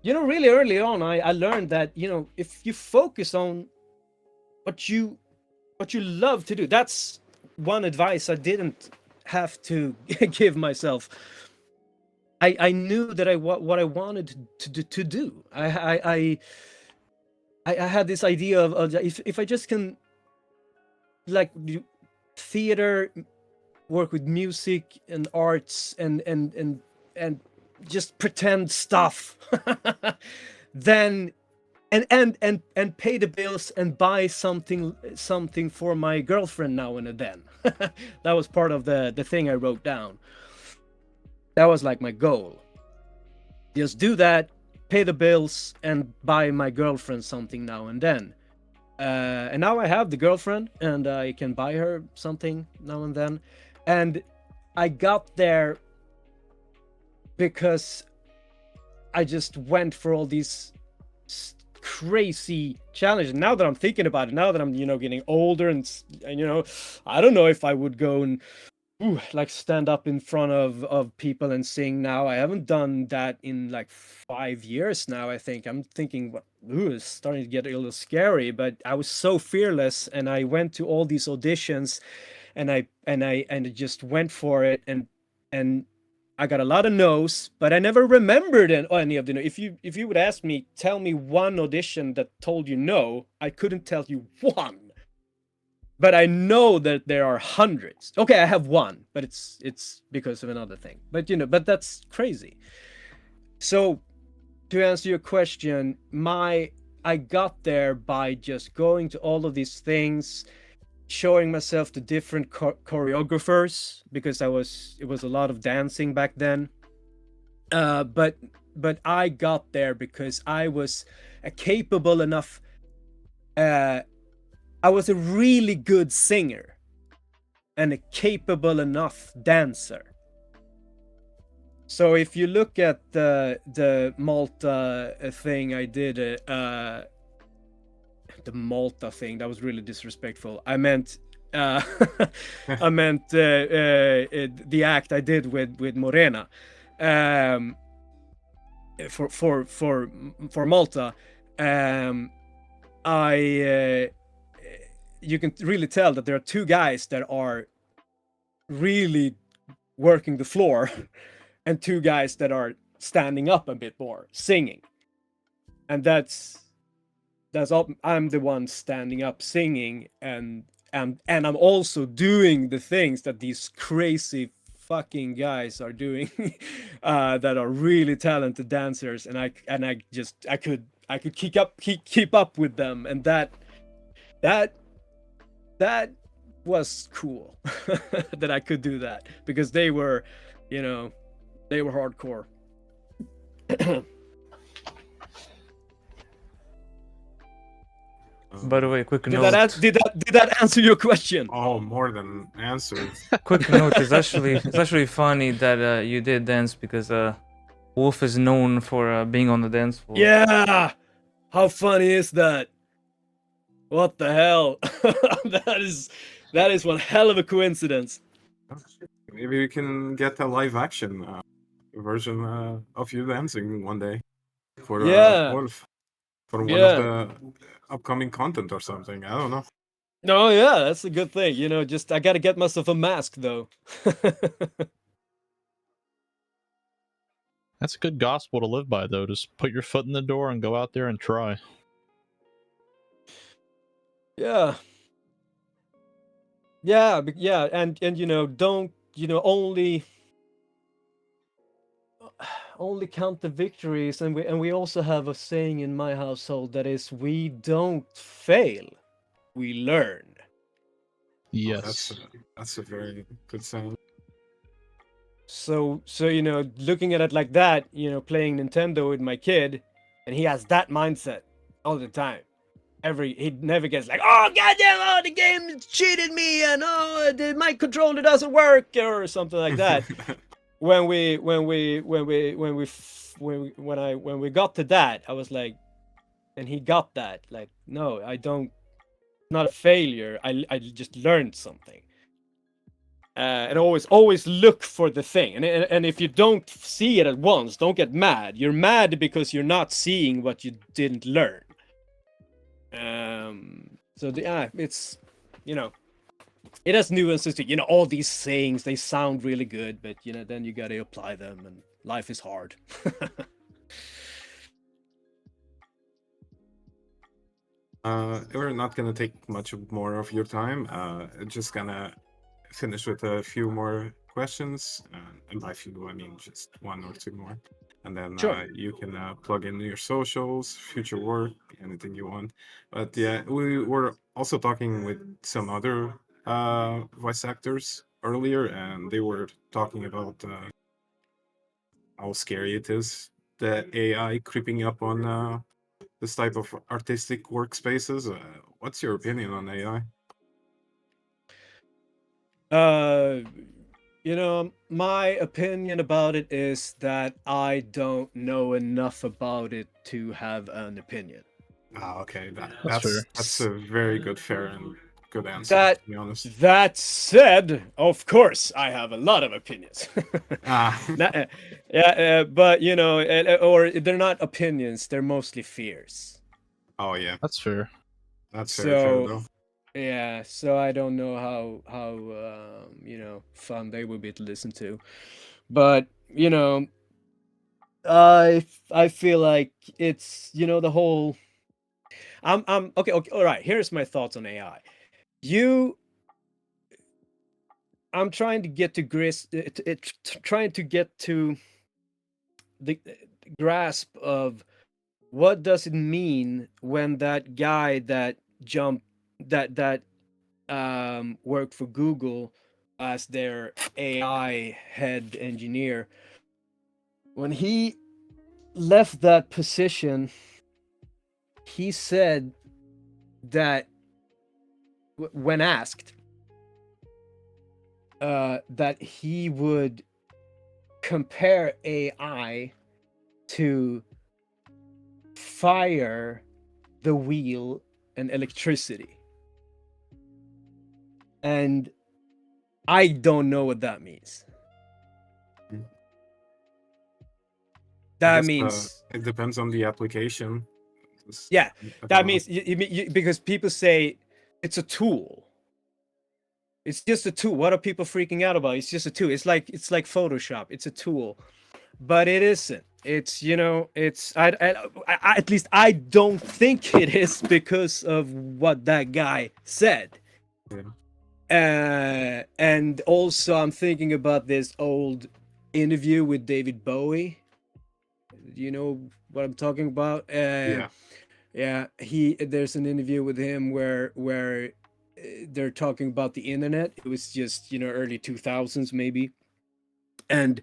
really early on, I learned that, if you focus on what you love to do, that's one advice I didn't have to give myself. I knew that what I wanted to do. I had this idea of if I just can, like, theater, work with music and arts and just pretend stuff, then and pay the bills and buy something for my girlfriend now and then. That was part of the thing I wrote down. That was like my goal. Just do that, pay the bills, and buy my girlfriend something now and then. And now I have the girlfriend, and I can buy her something now and then. And I got there because I just went for all these crazy challenges. Now that I'm thinking about it, now that I'm, getting older, and I don't know if I would go and like stand up in front of people and sing now. I haven't done that in like 5 years now. I think I'm thinking, it's starting to get a little scary, but I was so fearless, and I went to all these auditions, and I just went for it, and I got a lot of no's, but I never remembered any of the no. If you would ask me, tell me one audition that told you no, I couldn't tell you one. But I know that there are hundreds. Okay, I have one, but it's because of another thing. But but that's crazy. So to answer your question, I got there by just going to all of these things, showing myself to different choreographers, because it was a lot of dancing back then. But I got there because I was capable enough. I was a really good singer and a capable enough dancer. So if you look at the Malta thing I did, the Malta thing, that was really disrespectful. I meant I meant the act I did with Morena for Malta. You can really tell that there are two guys that are really working the floor and two guys that are standing up a bit more, singing. And that's all. I'm the one standing up singing, and I'm also doing the things that these crazy fucking guys are doing, that are really talented dancers, and I could keep up with them, and that was cool. That I could do that, because they were hardcore. By the way, quick Did note. that answer your question? Oh, more than answers. Quick note. It's actually funny that you did dance, because Wolf is known for being on the dance floor. Yeah. How funny is that? What the hell? That is one hell of a coincidence. Maybe we can get a live action version of you dancing one day for Wolf, for one of the upcoming content or something. I don't know. No, yeah, that's a good thing. Just I gotta get myself a mask though. That's a good gospel to live by, though. Just put your foot in the door and go out there and try. Yeah. Yeah, and don't only count the victories, and we also have a saying in my household that is, we don't fail, we learn. Yes. That's a very good saying. so you know, looking at it like that, you know, playing Nintendo with my kid, and he has that mindset all the time. He never gets like, oh goddamn, oh the game cheated me, and oh my controller doesn't work or something like that. when we got to that, I was like, and he got that, like, no, I don't, not a failure. I just learned something. And always look for the thing, and if you don't see it at once, don't get mad. You're mad because you're not seeing what you didn't learn. So it's, you know, it has nuances to, you know, all these sayings, they sound really good, but you know, then you got to apply them, and life is hard. We're not gonna take much more of your time. Just gonna finish with a few more questions, and by few I mean just one or two more, and then Sure. you can plug in your socials, future work, anything you want. But yeah, we were also talking with some other voice actors earlier, and they were talking about how scary it is, the AI creeping up on this type of artistic workspaces. What's your opinion on AI? You know, my opinion about it is that I don't know enough about it to have an opinion. Ah, okay, That's fair. that's a very good, fair, and good answer, That to be honest. that said, of course, I have a lot of opinions. Ah, Yeah, but you know, or they're not opinions; they're mostly fears. oh yeah, That's fair. that's very fair So though. yeah, so I don't know how you know, fun they would be to listen to, but you know, I feel like it's, you know, the whole. I'm okay. All right. Here's my thoughts on AI. You, I'm trying to get to trying to get to the grasp of what does it mean when that guy that jumped that worked for Google as their AI head engineer, when he left that position, he said that when asked that he would compare AI to fire, the wheel, and electricity. And I don't know what that means. Mm. I That guess means, it depends on the application. yeah, I that don't know. means because people say it's a tool. It's just a tool. What are people freaking out about? It's just a tool. It's like Photoshop. It's a tool, but it isn't. It's, you know, it's at least I don't think it is because of what that guy said. Yeah. And also I'm thinking about this old interview with David Bowie. You know what I'm talking about? Yeah. Yeah, there's an interview with him where they're talking about the internet. It was just, you know, early 2000s maybe. And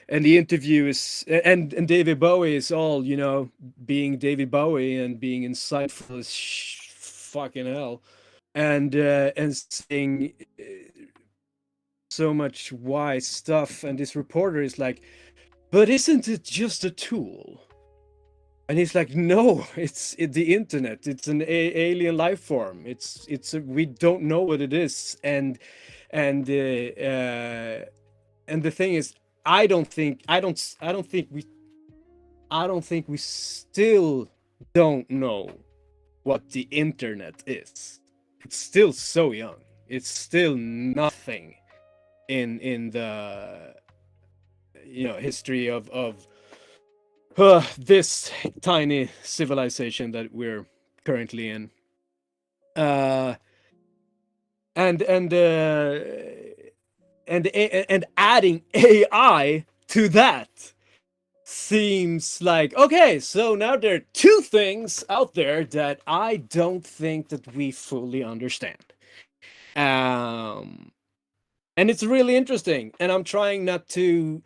the interview is, and David Bowie is all, you know, being David Bowie and being insightful as fucking hell, and saying so much wise stuff. And this reporter is like, but isn't it just a tool? And he's like, no, it's the internet. It's an alien life form. We don't know what it is. And and the thing is, I don't think we still don't know what the internet is. It's still so young. It's still nothing in the, you know, history of this tiny civilization that we're currently in. Uh, and and adding AI to that seems like, okay, so now there are two things out there that I don't think that we fully understand. Um, and it's really interesting. And I'm trying not to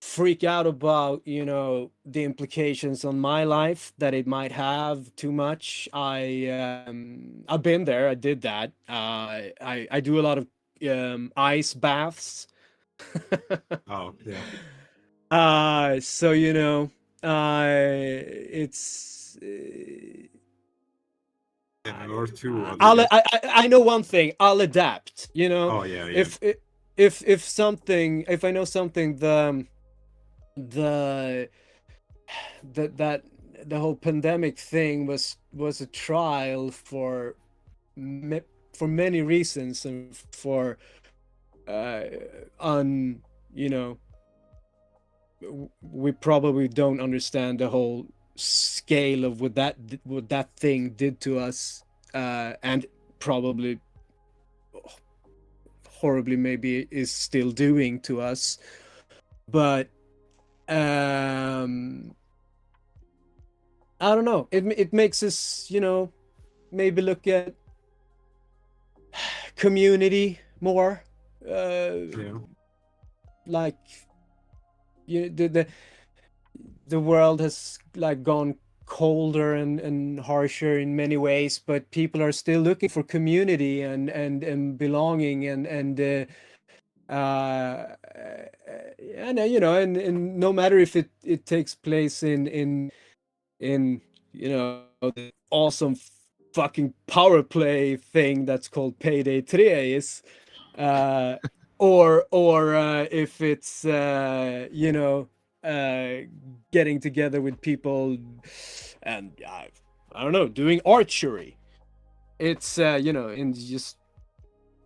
freak out about, you know, the implications on my life that it might have too much. I've been there. I did that. I do a lot of ice baths. Oh yeah. So you know, it's Yeah, or two other I'll guys. I know one thing. I'll adapt. You know, Oh yeah, yeah. if something, if I know something, the that the whole pandemic thing was a trial for for many reasons, and for on, you know, we probably don't understand the whole scale of what that thing did to us, and probably horribly maybe is still doing to us. But I don't know, it makes us, you know, maybe look at community more, Yeah. like, you the world has like gone colder and harsher in many ways, but people are still looking for community and belonging, and you know, and no matter if it takes place in you know, the awesome fucking power play thing that's called Payday 3 is, uh, or if it's you know, getting together with people and I don't know, doing archery. It's you know, and just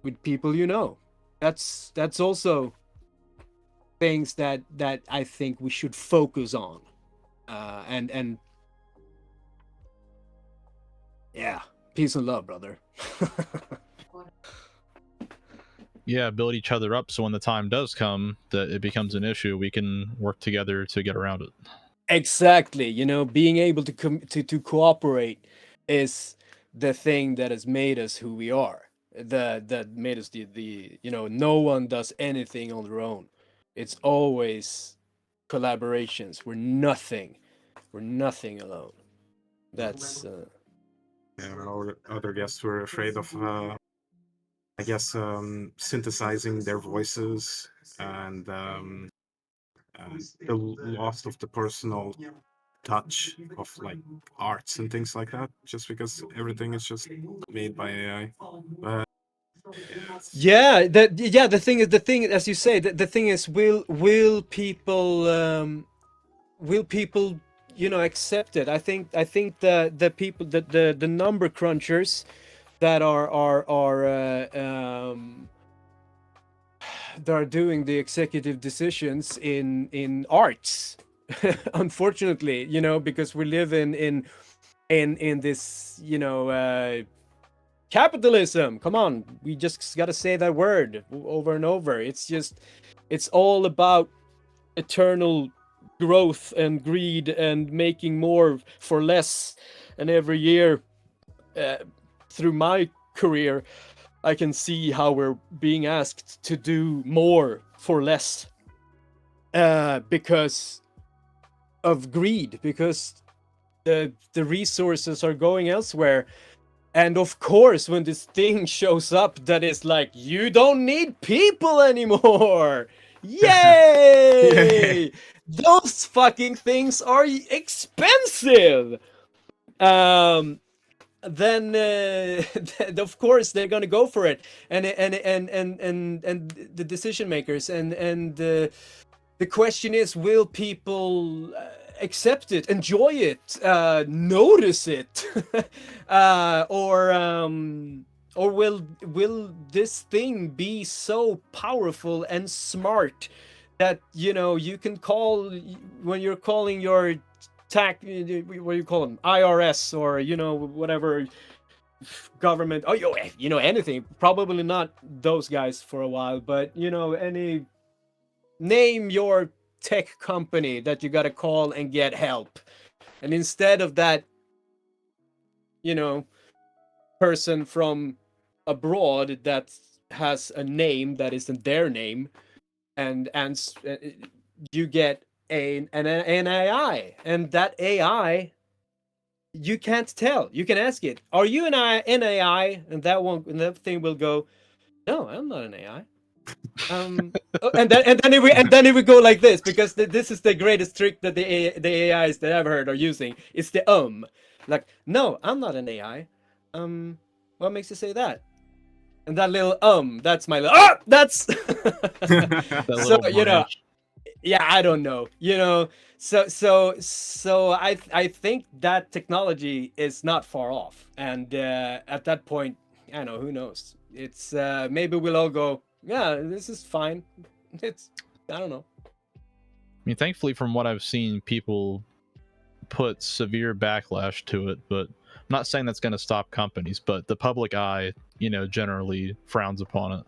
with people, you know, that's also things that I think we should focus on, and yeah, peace and love, brother. Yeah, build each other up so when the time does come that it becomes an issue, we can work together to get around it. Exactly, you know, being able to to cooperate is the thing that has made us who we are. That made us the you know, no one does anything on their own. It's always collaborations. We're nothing alone. That's Yeah, our other guests were afraid of, I guess, synthesizing their voices and the loss of the personal touch of like arts and things like that, just because everything is just made by AI. But yeah, the thing, as you say, the thing is, will people, you know, accept it? I think the people, the number crunchers that that are doing the executive decisions in arts, unfortunately, you know, because we live in this, you know, capitalism. Come on, we just got to say that word over and over. It's just, it's all about eternal growth and greed and making more for less. And every year, uh, through my career, I can see how we're being asked to do more for less, because of greed, because the resources are going elsewhere. And of course, when this thing shows up that is like, you don't need people anymore. yeah, Yay! Those fucking things are expensive. Um, then of course they're gonna go for it, and the decision makers, the question is, will people accept it, enjoy it, notice it, or will this thing be so powerful and smart that, you know, you can call, when you're calling your tax, what do you call them, IRS, or, you know, whatever government, oh, you know, anything, probably not those guys for a while, but, you know, any, name your tech company that you got to call and get help. And instead of that, you know, person from abroad that's has a name that isn't their name, and you get an AI, and that AI, you can't tell. You can ask it, "Are you an AI?" And that thing will go, "No, I'm not an AI." And then it would go like this, because this is the greatest trick that the AIs that I've heard are using. It's the like, "No, I'm not an AI." What makes you say that? And that little that's my little that's That so little branch. yeah, I don't know, so I think that technology is not far off, and at that point, I don't know, who knows, it's maybe we'll all go, yeah, this is fine. It's, I don't know. I mean, thankfully, from what I've seen, people put severe backlash to it, but I'm not saying that's going to stop companies, but the public eye, generally frowns upon it.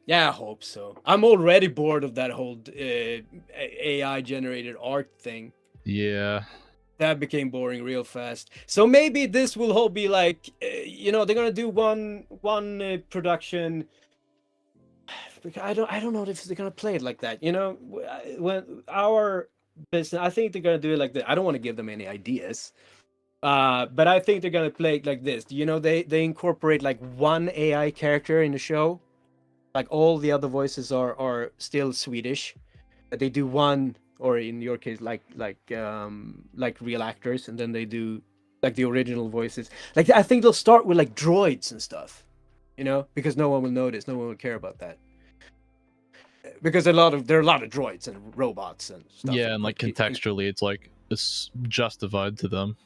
Yeah, I hope so. I'm already bored of that whole AI generated art thing. Yeah. That became boring real fast. So maybe this will all be like, they're gonna do one production. I don't know if they're gonna play it like that. When our business, I think they're gonna do it like that. I don't want to give them any ideas, but I think they're gonna play it like this. They incorporate like one AI character in the show, like all the other voices are still Swedish. They do one, or in your case, like real actors, and then they do like the original voices. Like, I think they'll start with like droids and stuff, because no one will notice, no one will care about that, because there are a lot of droids and robots and stuff. Yeah, and like contextually, it's justified to them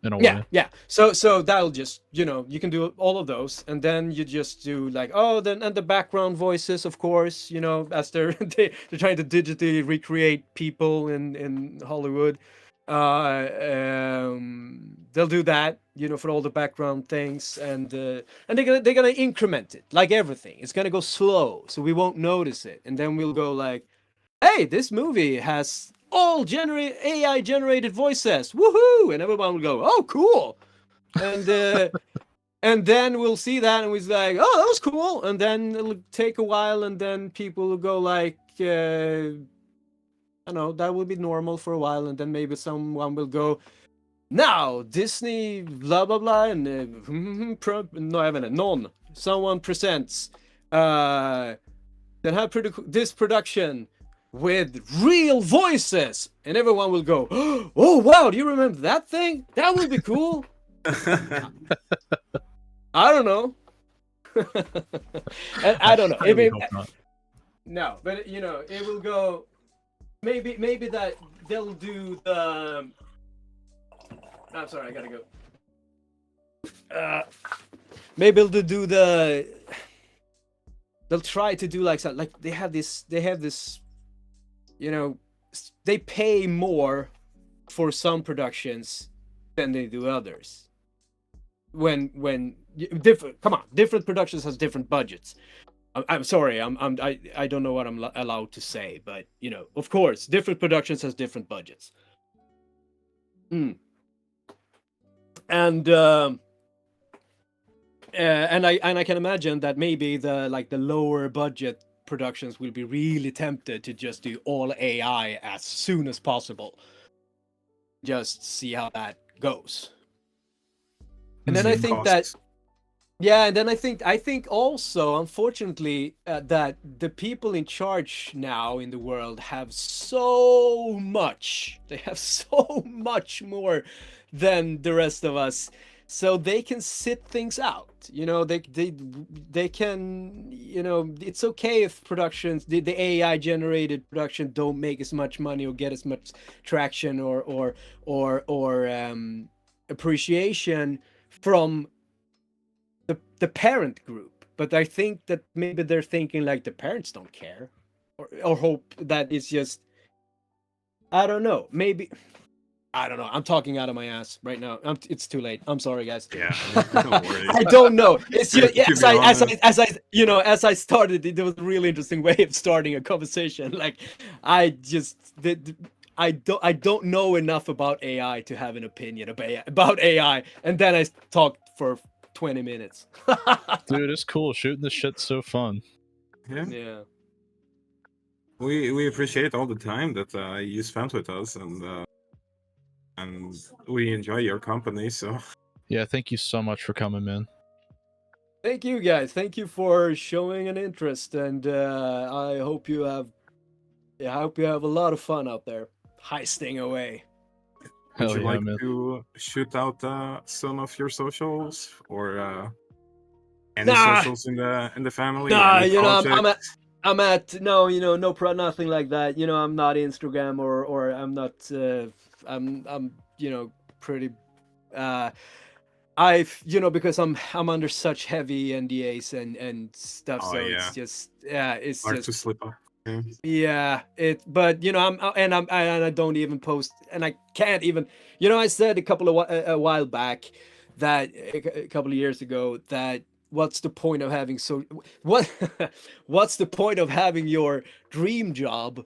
in a way. Yeah. So that'll just, you can do all of those, and then you just do like, and the background voices, of course, as they're trying to digitally recreate people in Hollywood. They'll do that, for all the background things, and they're gonna increment it like everything. It's gonna go slow, so we won't notice it, and then we'll go like, "Hey, this movie has all AI generated voices, woohoo!" And everyone will go, "Oh, cool!" And and then we'll see that, and we're like, "Oh, that was cool." And then it'll take a while, and then people will go like, I don't know, that will be normal for a while, and then maybe someone will go, "Now Disney blah blah blah," and someone presents this production with real voices, and everyone will go, "Oh wow, do you remember that thing? That would be cool." I don't know. I don't know. really hope not. No, but it will go. Maybe that they'll do the. I'm sorry, I gotta go. Maybe they'll do the. They'll try to do like something, like they have this. They pay more for some productions than they do others. When different productions has different budgets. I'm sorry, I don't know what I'm allowed to say, but of course, different productions has different budgets. And I can imagine that maybe the lower budget productions will be really tempted to just do all AI as soon as possible. Just see how that goes. And then I think that, yeah, and then I think also, unfortunately, that the people in charge now in the world have so much. They have so much more than the rest of us, so they can sit things out. They can. It's okay if productions, the AI generated production, don't make as much money or get as much traction or appreciation from the parent group. But I think that maybe they're thinking like the parents don't care, or hope that it's just, I don't know, maybe, I don't know, I'm talking out of my ass right now. It's too late, I'm sorry, guys. Yeah, don't worry. I don't know, it's just, To be as I started, it was a really interesting way of starting a conversation. Like, I don't know enough about AI to have an opinion about AI, and then I talked for 20 minutes. Dude, it's cool. Shooting the shit's so fun. Yeah. Yeah. We appreciate all the time that you spent with us, and we enjoy your company. So Yeah, thank you so much for coming, man. Thank you guys. Thank you for showing an interest, and I hope you have a lot of fun out there heisting away. would Hell you yeah, like man. to shoot out some of your socials or any Nah. socials in the family? Nah, Any you know, projects? I'm at no, nothing like that. You know, I'm not Instagram or I'm not. I'm pretty. Because I'm under such heavy NDAs and stuff, Oh so yeah, it's just it's hard just to slip up. Yeah. yeah. But I don't even post, and I can't even. I said a while back that a couple of years ago that what's the point of having what what's the point of having your dream job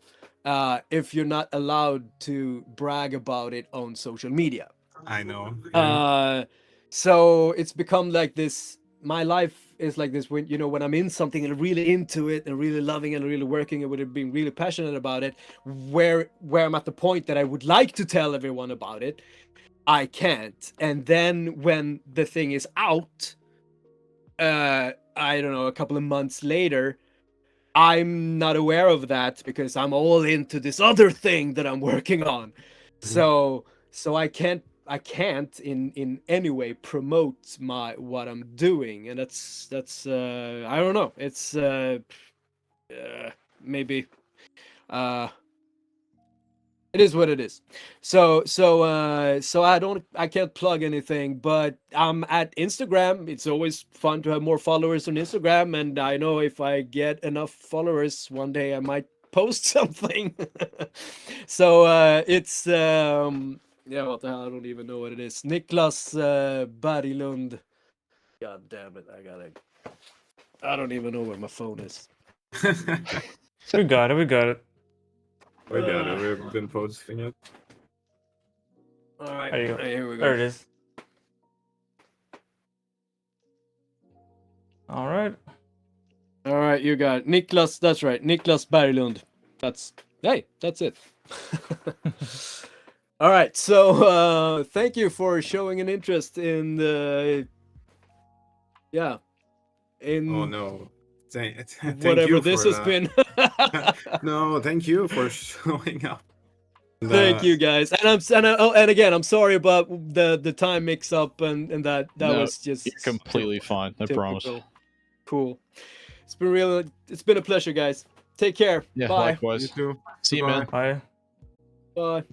if you're not allowed to brag about it on social media? I know. Yeah. So it's become like this. My life is like this when I'm in something and really into it and really loving it and really working with it, being really passionate about it, where I'm at the point that I would like to tell everyone about it, I can't. And then when the thing is out, I don't know, a couple of months later, I'm not aware of that because I'm all into this other thing that I'm working on. So I can't in any way promote what I'm doing, and that's I don't know. It's maybe it is what it is. So I can't plug anything, but I'm at Instagram. It's always fun to have more followers on Instagram, and I know if I get enough followers, one day I might post something. So it's yeah, what the hell? I don't even know what it is. Nicklas Berglund. God damn it! I don't even know where my phone is. We got it. We got it. We got it. We've been posting it. All right, There you go. here we go. There it is. All right. All right, you got it. Nicklas. That's right, Nicklas Berglund. That's it. All right, so thank you for showing an interest in the Oh no. Thank whatever you this for has been. no, thank you for showing up. And, Thank you guys, and again, I'm sorry about the time mix up and that No, was just You're completely fine. I promise. typical. Cool. It's been a pleasure, guys. Take care. Yeah, Bye. you likewise. too. See you, Goodbye. man. Bye. Bye.